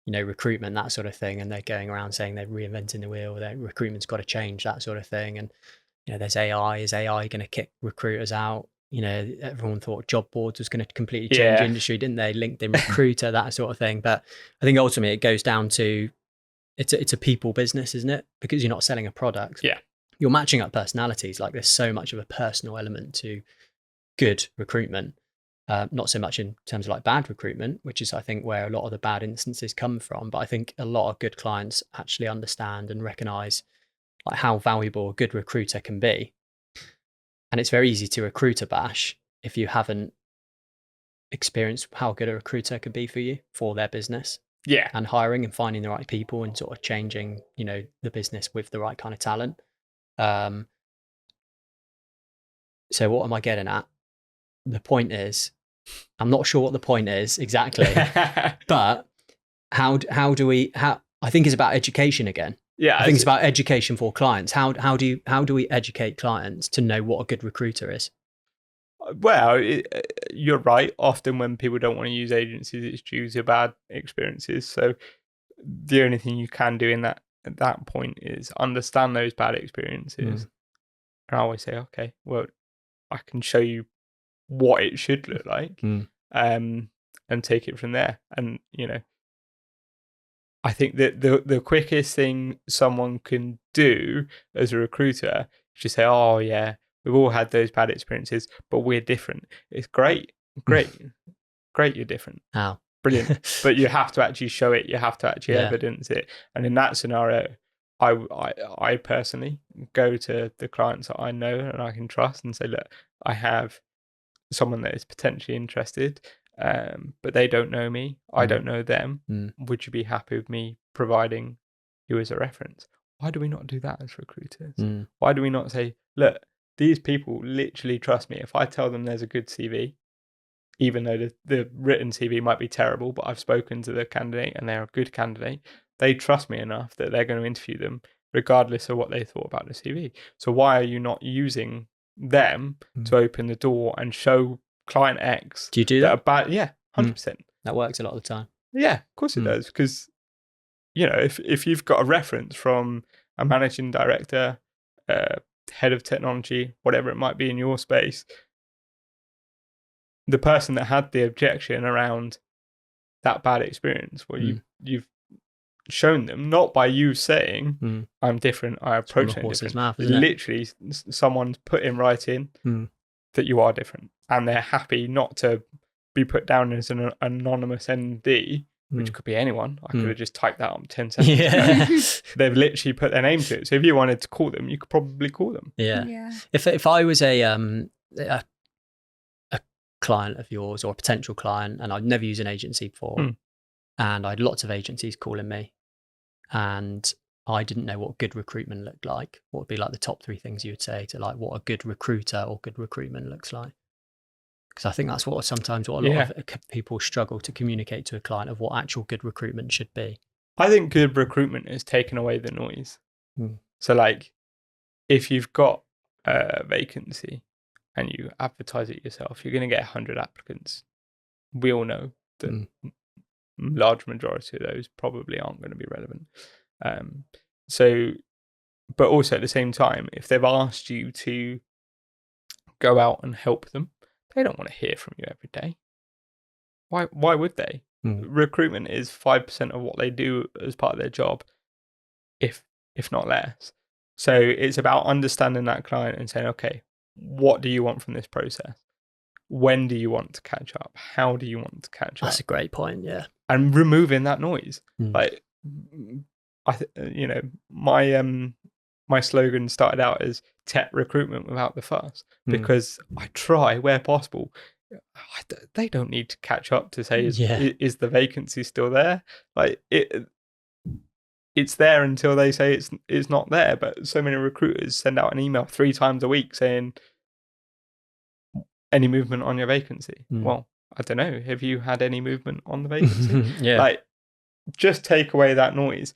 recruitment, that sort of thing. And they're going around saying they're reinventing the wheel, that recruitment's got to change, that sort of thing. And, there's AI. Is AI going to kick recruiters out? Everyone thought job boards was going to completely change the industry, didn't they? LinkedIn Recruiter, that sort of thing. But I think ultimately it goes down to, it's a people business, isn't it? Because you're not selling a product. Yeah. You're matching up personalities. Like there's so much of a personal element to good recruitment. Not so much in terms of like bad recruitment, which is I think where a lot of the bad instances come from. But I think a lot of good clients actually understand and recognize like how valuable a good recruiter can be. And it's very easy to recruiter bash if you haven't experienced how good a recruiter can be for you, for their business. Yeah. And hiring and finding the right people and sort of changing, the business with the right kind of talent. So what am I getting at? The point is, I'm not sure what the point is exactly, but how do we I think it's about education again. Yeah. I think it's about education for clients. How do we educate clients to know what a good recruiter is? Well, you're right. Often when people don't want to use agencies, it's due to bad experiences. So the only thing you can do at that point is understand those bad experiences. And I always say, okay, well, I can show you what it should look like, and take it from there. And I think that the quickest thing someone can do as a recruiter is just say, oh yeah, we've all had those bad experiences, but we're different. It's great, you're different. How? Brilliant. But you have to actually show it. You have to actually evidence it. And in that scenario, I personally go to the clients that I know and I can trust and say, look, I have someone that is potentially interested, but they don't know me. I don't know them. Would you be happy with me providing you as a reference? Why do we not do that as recruiters? Why do we not say, look, these people literally trust me. If I tell them there's a good CV, even though the written CV might be terrible, but I've spoken to the candidate and they're a good candidate, they trust me enough that they're going to interview them regardless of what they thought about the CV. So why are you not using them to open the door and show client X? Do you do that? Yeah, 100%. That works a lot of the time. Yeah, of course it does. Because, if you've got a reference from a managing director, head of technology, whatever it might be in your space, the person that had the objection around that bad experience, well, you've shown them, not by you saying, I'm different, I approach it different. Mouth, literally, someone's put in writing that you are different. And they're happy not to be put down as an anonymous ND, which could be anyone. I could have just typed that on 10 seconds ago. They've literally put their name to it. So if you wanted to call them, you could probably call them. Yeah. If I was a client of yours or a potential client, and I'd never used an agency before, and I had lots of agencies calling me, and I didn't know what good recruitment looked like, what would be like the top 3 things you would say to like what a good recruiter or good recruitment looks like? Because I think that's sometimes what a lot of people struggle to communicate to a client of what actual good recruitment should be. I think good recruitment is taking away the noise. So like, if you've got a vacancy and you advertise it yourself, you're going to get 100 applicants. We all know that large majority of those probably aren't going to be relevant. But also at the same time, if they've asked you to go out and help them, they don't want to hear from you every day. Why would they? Recruitment is 5% of what they do as part of their job, if not less. So it's about understanding that client and saying, okay, what do you want from this process? When do you want to catch up? How do you want to catch up? That's a great point, yeah. And removing that noise. Like, my slogan started out as tech recruitment without the fuss, because I try where possible. They don't need to catch up to say, is the vacancy still there? Like, it's there until they say it's not there. But so many recruiters send out an email 3 times a week saying, any movement on your vacancy? Well, I don't know. Have you had any movement on the vacancy? Like, just take away that noise.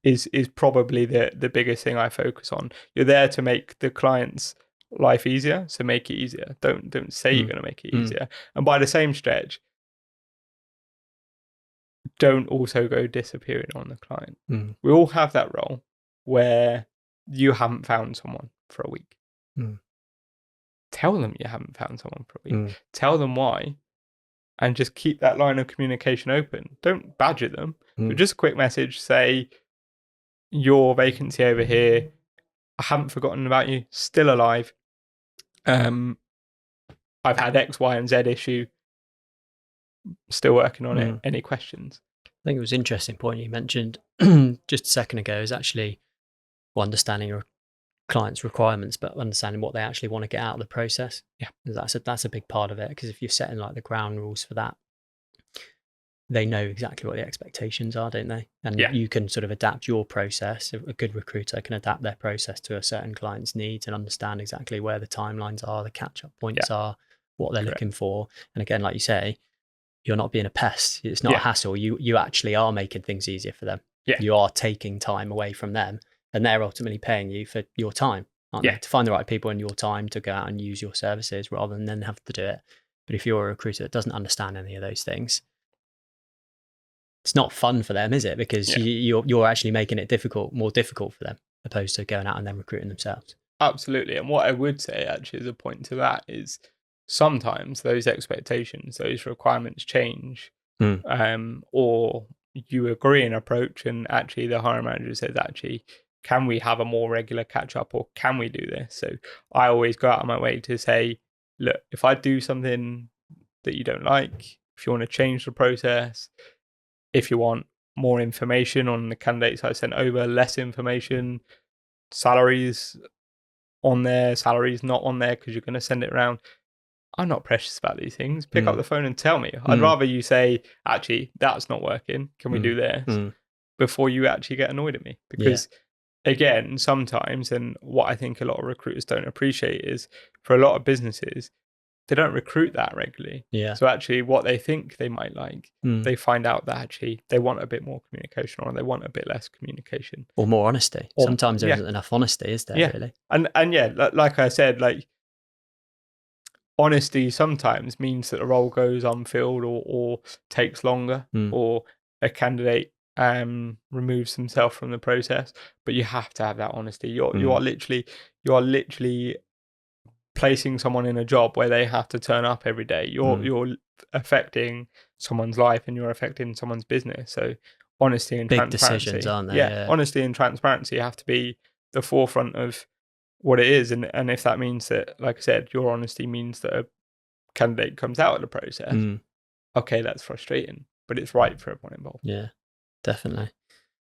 Is probably the biggest thing I focus on. You're there to make the client's life easier, so make it easier. Don't say you're going to make it easier. And by the same stretch, don't also go disappearing on the client. We all have that role where you haven't found someone for a week. Tell them you haven't found someone for a week. Tell them why, and just keep that line of communication open. Don't badger them. But just a quick message, say, your vacancy over here, I haven't forgotten about you, still alive. I've had X, Y, and Z issue, still working on it. Any questions? I think it was an interesting point you mentioned just a second ago is actually understanding your clients' requirements, but understanding what they actually want to get out of the process. Yeah, that's a big part of it, because if you're setting like the ground rules for that, they know exactly what the expectations are, don't they? And you can sort of adapt your process. A good recruiter can adapt their process to a certain client's needs and understand exactly where the timelines are, the catch-up points are, what they're looking for. And again, like you say, you're not being a pest. It's not a hassle. You actually are making things easier for them. You are taking time away from them, and they're ultimately paying you for your time, aren't they? To find the right people in your time to go out and use your services rather than then have to do it. But if you're a recruiter that doesn't understand any of those things, it's not fun for them, is it? Because you're actually making it more difficult for them, opposed to going out and then recruiting themselves. Absolutely. And what I would say actually as a point to that is sometimes those expectations, those requirements change, or you agree an approach and actually the hiring manager says, actually, can we have a more regular catch up, or can we do this? So I always go out of my way to say, look, if I do something that you don't like, if you want to change the process, if you want more information on the candidates I sent over, less information, salaries on there, salaries not on there because you're going to send it around. I'm not precious about these things. Pick up the phone and tell me. I'd rather you say, actually, that's not working. Can we do this? Before you actually get annoyed at me. Because again, sometimes, and what I think a lot of recruiters don't appreciate is, for a lot of businesses, they don't recruit that regularly. So actually what they think they might like, they find out that actually they want a bit more communication, or they want a bit less communication. Or more honesty. Sometimes there isn't enough honesty, is there, really? And like I said, like, honesty sometimes means that a role goes unfilled or takes longer, or a candidate removes himself from the process. But you have to have that honesty. You are literally placing someone in a job where they have to turn up every day. You're affecting someone's life and you're affecting someone's business. So honesty and big transparency, decisions, aren't they? Honesty and transparency have to be the forefront of what it is. And if that means that, like I said, your honesty means that a candidate comes out of the process, okay, that's frustrating, but it's right for everyone involved. Yeah, definitely.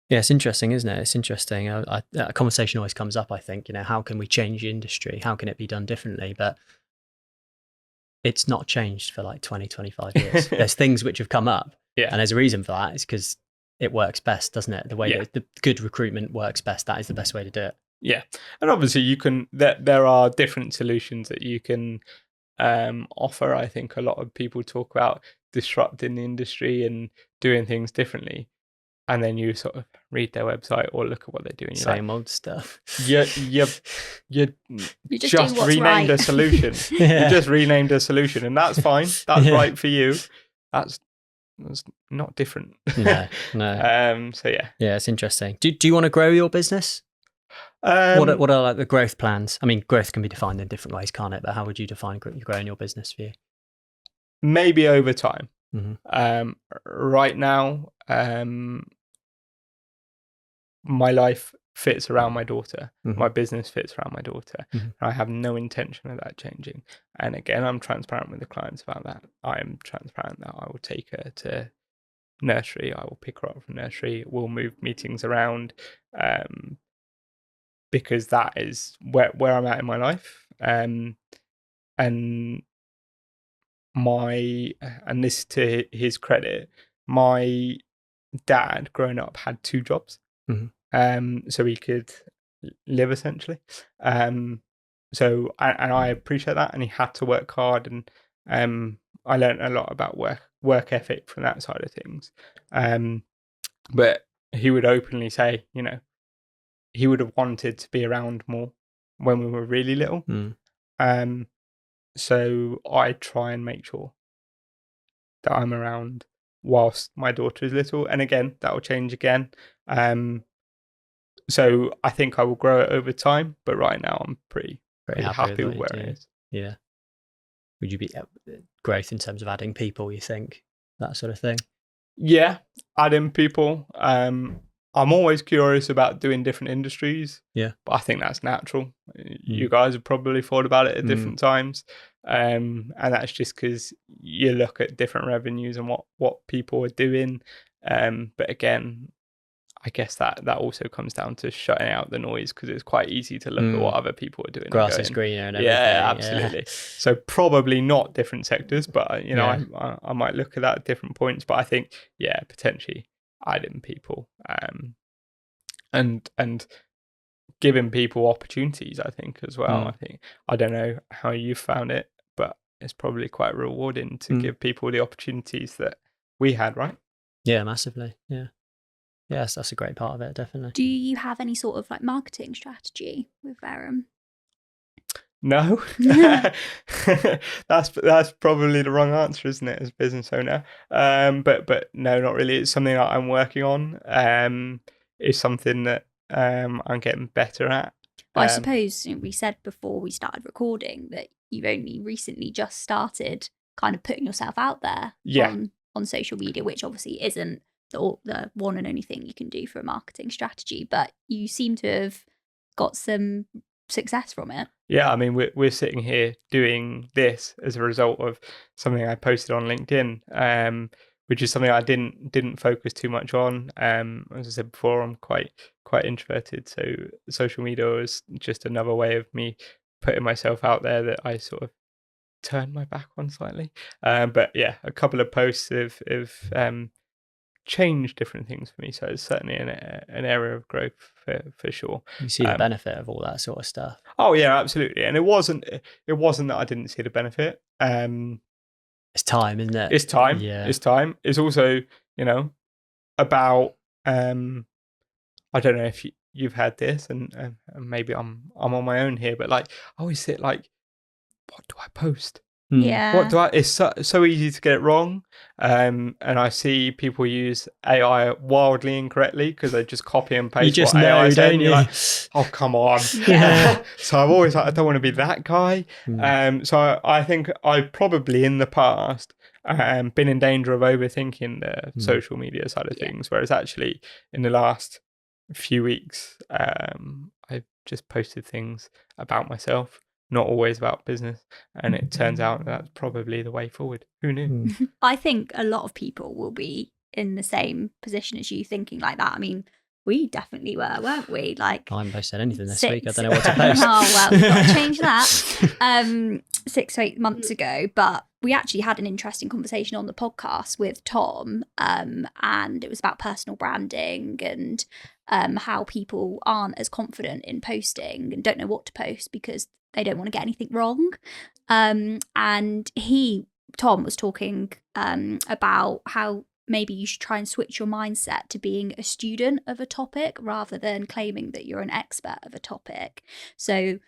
Yeah, it's interesting, isn't it? It's interesting. A conversation always comes up, I think, how can we change the industry? How can it be done differently? But it's not changed for like 20, 25 years. There's things which have come up. And there's a reason for that. It's because it works best, doesn't it? The way that the good recruitment works best, that is the best way to do it. Yeah. And obviously there are different solutions that you can offer. I think a lot of people talk about disrupting the industry and doing things differently, and then you sort of read their website or look at what they're doing. Same old stuff. You just renamed a solution. You just renamed a solution, and that's fine. That's right for you. That's not different. No. So yeah, it's interesting. Do you want to grow your business? What are like the growth plans? I mean, growth can be defined in different ways, can't it? But how would you define growing your business for you? Maybe over time. Mm-hmm. Right now, my life fits around my daughter. Mm-hmm. My business fits around my daughter. Mm-hmm. I have no intention of that changing. And again, I'm transparent with the clients about that. I am transparent that I will take her to nursery. I will pick her up from nursery. We'll move meetings around. Because that is where I'm at in my life. And this to his credit, my dad growing up had 2 jobs. Mm-hmm. So he could live essentially. So I appreciate that, and he had to work hard, and I learned a lot about work ethic from that side of things. But he would openly say, he would have wanted to be around more when we were really little. So I try and make sure that I'm around whilst my daughter is little. And again, that will change again. So I think I will grow it over time, but right now I'm pretty happy with where it is. Yeah. Would you be growth in terms of adding people, you think? That sort of thing? Yeah, adding people. I'm always curious about doing different industries. Yeah. But I think that's natural. You guys have probably thought about it at different times. And that's just because you look at different revenues and what people are doing. But again, I guess that also comes down to shutting out the noise, because it's quite easy to look at what other people are doing. Grass is greener and everything. Yeah, absolutely. Yeah. So probably not different sectors, but I might look at that at different points. But I think, potentially adding people and giving people opportunities, I think, as well. I don't know how you found it, but it's probably quite rewarding to give people the opportunities that we had, right? Yeah, massively. Yeah. Yes, that's a great part of it, definitely. Do you have any sort of like marketing strategy with Verum? No. That's probably the wrong answer, isn't it, as a business owner? But no, not really. It's something that I'm working on. It's something that I'm getting better at. I suppose we said before we started recording that you've only recently just started kind of putting yourself out there on social media, which obviously isn't the one and only thing you can do for a marketing strategy, but you seem to have got some success from it. Yeah, I mean, we're sitting here doing this as a result of something I posted on LinkedIn, which is something I didn't focus too much on. As I said before, I'm quite introverted, so social media was just another way of me putting myself out there that I sort of turned my back on slightly. But yeah, a couple of posts have change different things for me, so it's certainly an area of growth for sure. You see the benefit of all that sort of stuff. Oh yeah, absolutely. And it wasn't that I didn't see the benefit. It's time, isn't it? It's time. Yeah, it's time. It's also about I don't know if you've had this, and maybe I'm on my own here, but like I always sit like, what do I post? Yeah. What do I? It's so easy to get it wrong, and I see people use AI wildly incorrectly because they just copy and paste. You just what know, AI said, don't you? Like, oh come on! Yeah. So I'm always like, I don't want to be that guy. So I think I probably in the past been in danger of overthinking the social media side of things, whereas actually in the last few weeks, I've just posted things about myself. Not always about business, and it turns out that's probably the way forward. Who knew? I think a lot of people will be in the same position as you, thinking like that. I mean, we definitely were, weren't we? Like, I haven't posted anything this week. I don't know what to post. Oh well, we've got to change that. 6 to 8 months ago, but we actually had an interesting conversation on the podcast with Tom, and it was about personal branding and how people aren't as confident in posting and don't know what to post because they don't want to get anything wrong. And Tom was talking about how maybe you should try and switch your mindset to being a student of a topic rather than claiming that you're an expert of a topic. So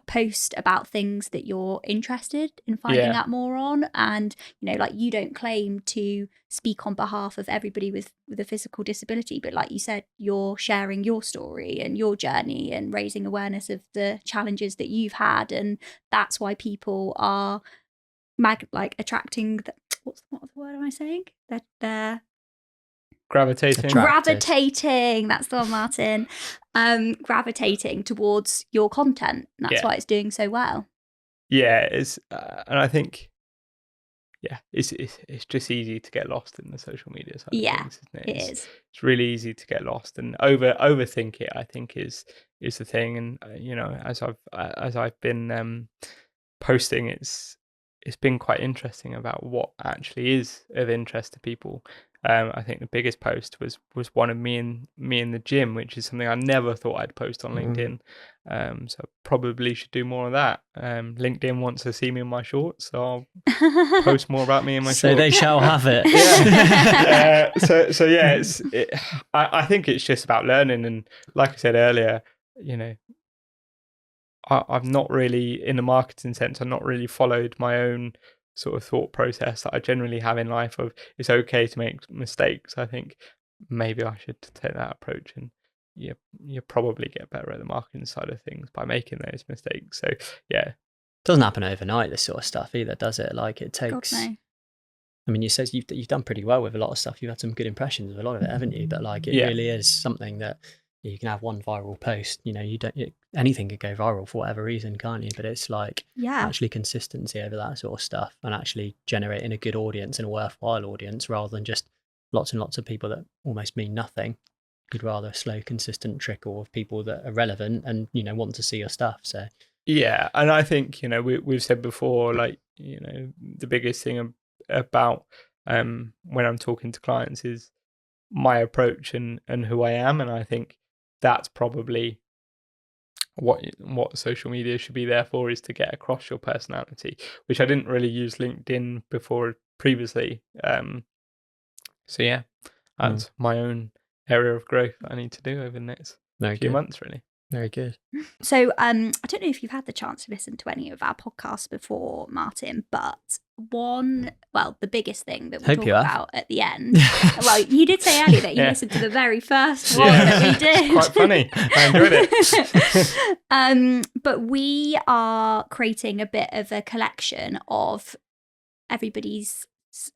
post about things that you're interested in finding out more on, and like, you don't claim to speak on behalf of everybody with a physical disability, but like you said, you're sharing your story and your journey and raising awareness of the challenges that you've had, and that's why people are attracting what word am I saying? They're gravitating. That's the one, Martyn. Gravitating towards your content. That's why it's doing so well. Yeah, it's and I think it's just easy to get lost in the social media side of things, isn't it? It is. It's really easy to get lost, and overthink it, I think, is the thing. And as I've been posting, it's been quite interesting about what actually is of interest to people. I think the biggest post was one of me in the gym, which is something I never thought I'd post on LinkedIn. So I probably should do more of that. LinkedIn wants to see me in my shorts, so I'll post more about me in my shorts. So they shall have it. I think it's just about learning, and like I said earlier, I've not really, in the marketing sense, I've not really followed my own sort of thought process that I generally have in life of it's okay to make mistakes. I think maybe I should take that approach, and you probably get better at the marketing side of things by making those mistakes. So it doesn't happen overnight, this sort of stuff either, does it? Like, it takes. God, no. I mean, you said you've done pretty well with a lot of stuff. You've had some good impressions of a lot of it, haven't you? But like, it really is something that you can have one viral post. Anything could go viral for whatever reason, can't you? But it's like actually consistency over that sort of stuff, and actually generating a good audience and a worthwhile audience rather than just lots and lots of people that almost mean nothing. You'd rather a slow, consistent trickle of people that are relevant and want to see your stuff. So and I think we've said before, like the biggest thing about when I'm talking to clients is my approach and who I am, and I think that's probably what social media should be there for, is to get across your personality, which I didn't really use LinkedIn before previously. That's my own area of growth I need to do over the next few months, really. Very good. So I don't know if you've had the chance to listen to any of our podcasts before, Martyn, but the biggest thing that we talk about at the end. Well, you did say earlier that you listened to the very first one that we did. It's quite funny. I enjoyed it. But we are creating a bit of a collection of everybody's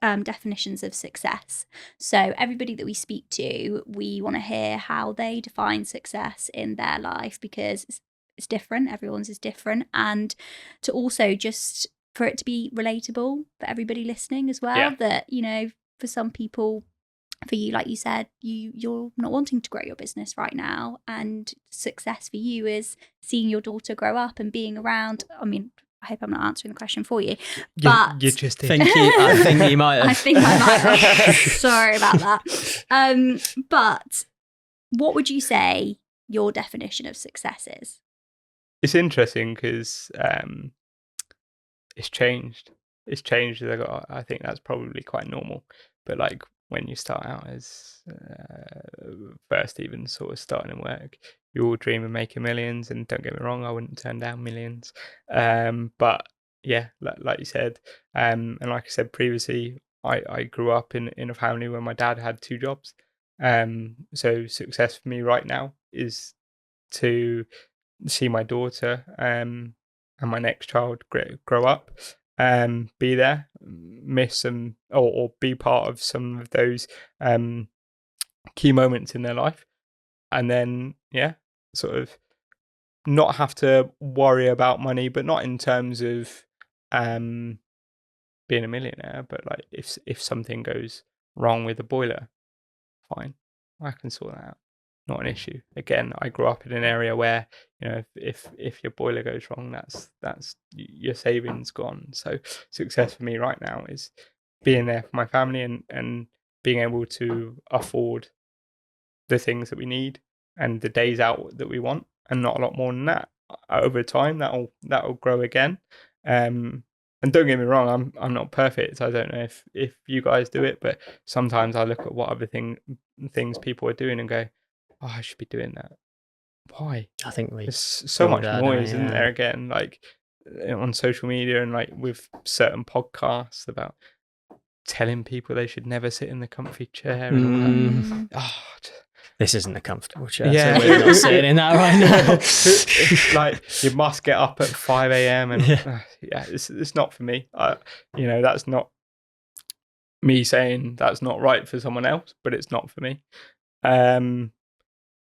definitions of success. So everybody that we speak to, we want to hear how they define success in their life, because it's different. Everyone's is different, and to also just for it to be relatable for everybody listening as well. That for some people, for you, like you said, you're not wanting to grow your business right now, and success for you is seeing your daughter grow up and being around. I mean, I hope I'm not answering the question for you, but you just did. I think you might have. I think I might have. Sorry about that. But what would you say your definition of success is? It's interesting because it's changed. It's changed. I think that's probably quite normal. But like when you start out as first even sort of starting in work, you all dream of making millions, and don't get me wrong, I wouldn't turn down millions. But yeah, like you said, and like I said previously, I grew up in a family where my dad had 2 jobs. So success for me right now is to see my daughter and my next child grow up, be there, miss them, or be part of some of those key moments in their life, and then sort of not have to worry about money, but not in terms of being a millionaire, but like if something goes wrong with the boiler, fine, I can sort that out. Not an issue. Again, I grew up in an area where if your boiler goes wrong, that's your savings gone. So success for me right now is being there for my family and being able to afford the things that we need and the days out that we want, and not a lot more than that. over time that'll grow again. And don't get me wrong, I'm not perfect. I don't know if you guys do it, but sometimes I look at what other things people are doing and go, oh, I should be doing that. Why? I think there's so much noise, isn't there? Again, like on social media and like with certain podcasts about telling people they should never sit in the comfy chair and all that. Oh, this isn't a comfortable chair. Yeah, so we're not sitting in that right now. Like you must get up at 5 a.m. and it's not for me. That's not me saying that's not right for someone else, but it's not for me.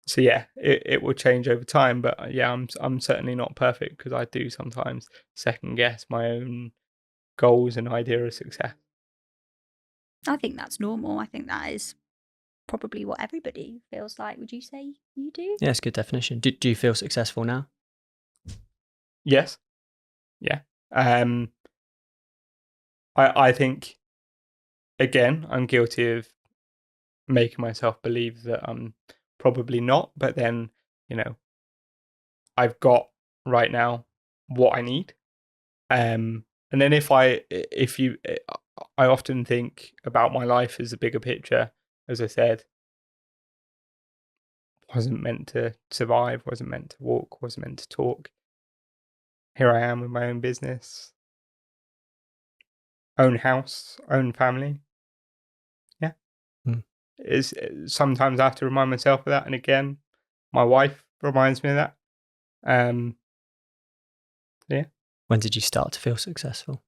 So yeah, it will change over time. But yeah, I'm certainly not perfect because I do sometimes second guess my own goals and idea of success. I think that's normal. I think that is probably what everybody feels like. Would you say you do? Yeah, it's a good definition. Do you feel successful now? Yes. Yeah. I think, again, I'm guilty of making myself believe that I'm probably not, but then, I've got right now what I need. And then I often think about my life as a bigger picture. As I said, wasn't meant to survive, wasn't meant to walk, wasn't meant to talk. Here I am with my own business, own house, own family. Yeah. Sometimes I have to remind myself of that. And again, my wife reminds me of that. Yeah. When did you start to feel successful?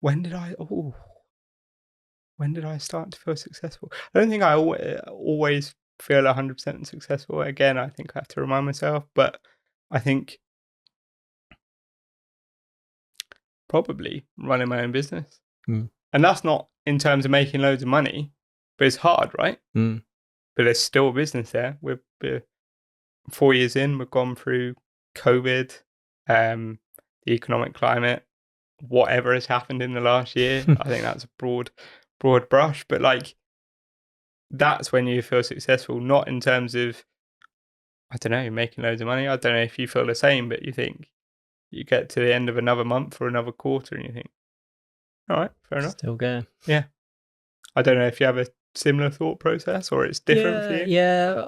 When did I start to feel successful? I don't think I always feel 100% successful. Again, I think I have to remind myself, but I think probably running my own business. And that's not in terms of making loads of money, but it's hard, right? But there's still a business there. We're 4 years in, we've gone through COVID, the economic climate, whatever has happened in the last year. I think that's a broad brush, but like that's when you feel successful, not in terms of, I don't know, making loads of money. I don't know if you feel the same, but you think you get to the end of another month or another quarter and you think, all right, fair enough. Still going. Yeah. I don't know if you have a similar thought process or it's different for you. Yeah,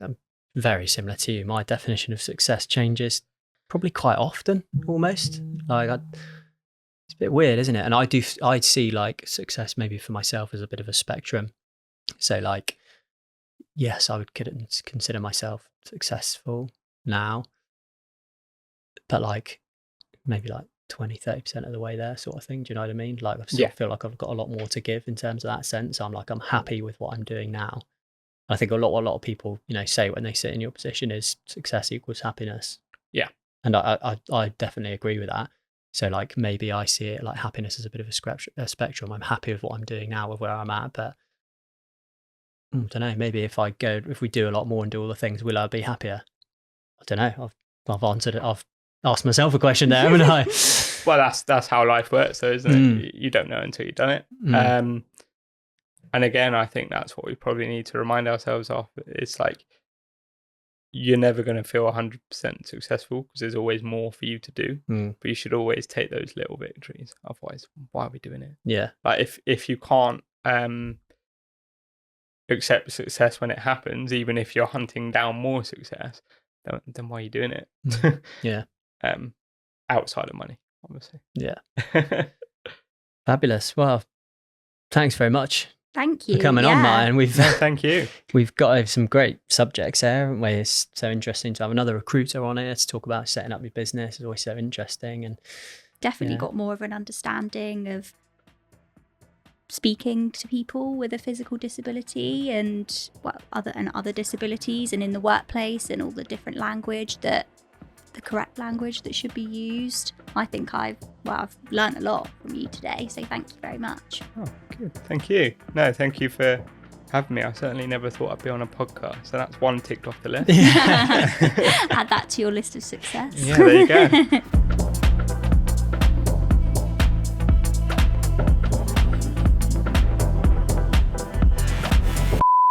I'm very similar to you. My definition of success changes probably quite often, almost. Like it's a bit weird, isn't it? And I see like success maybe for myself as a bit of a spectrum. So like, yes, I would consider myself successful now, but like maybe like 20-30% of the way there, sort of thing. Do you know what I mean? Like I still feel like I've got a lot more to give in terms of that sense. I'm happy with what I'm doing now. I think a lot of people, say when they sit in your position is success equals happiness. Yeah. And I definitely agree with that. So like maybe I see it like happiness as a bit of a spectrum. I'm happy with what I'm doing now with where I'm at, but I don't know, maybe if we do a lot more and do all the things, will I be happier? I don't know. I've answered it. I've asked myself a question there, haven't I? Well, that's how life works though, isn't it? You don't know until you've done it. And again, I think that's what we probably need to remind ourselves of. It's like, you're never going to feel 100% successful because there's always more for you to do, but you should always take those little victories. Otherwise, why are we doing it? Yeah. Like if you can't accept success when it happens, even if you're hunting down more success, then why are you doing it? Yeah. Outside of money, obviously. Yeah. Fabulous. Well, thanks very much. Thank you for coming on, Martyn. Thank you. We've got some great subjects there, haven't we? It's so interesting to have another recruiter on here to talk about setting up your business. It's always so interesting, and definitely got more of an understanding of speaking to people with a physical disability and other disabilities, and in the workplace, and all the different the correct language that should be used. I think I've learned a lot from you today, so thank you very much. Oh, good. Thank you. No, thank you for having me. I certainly never thought I'd be on a podcast, so that's one ticked off the list. Add that to your list of success. Yeah, there you go.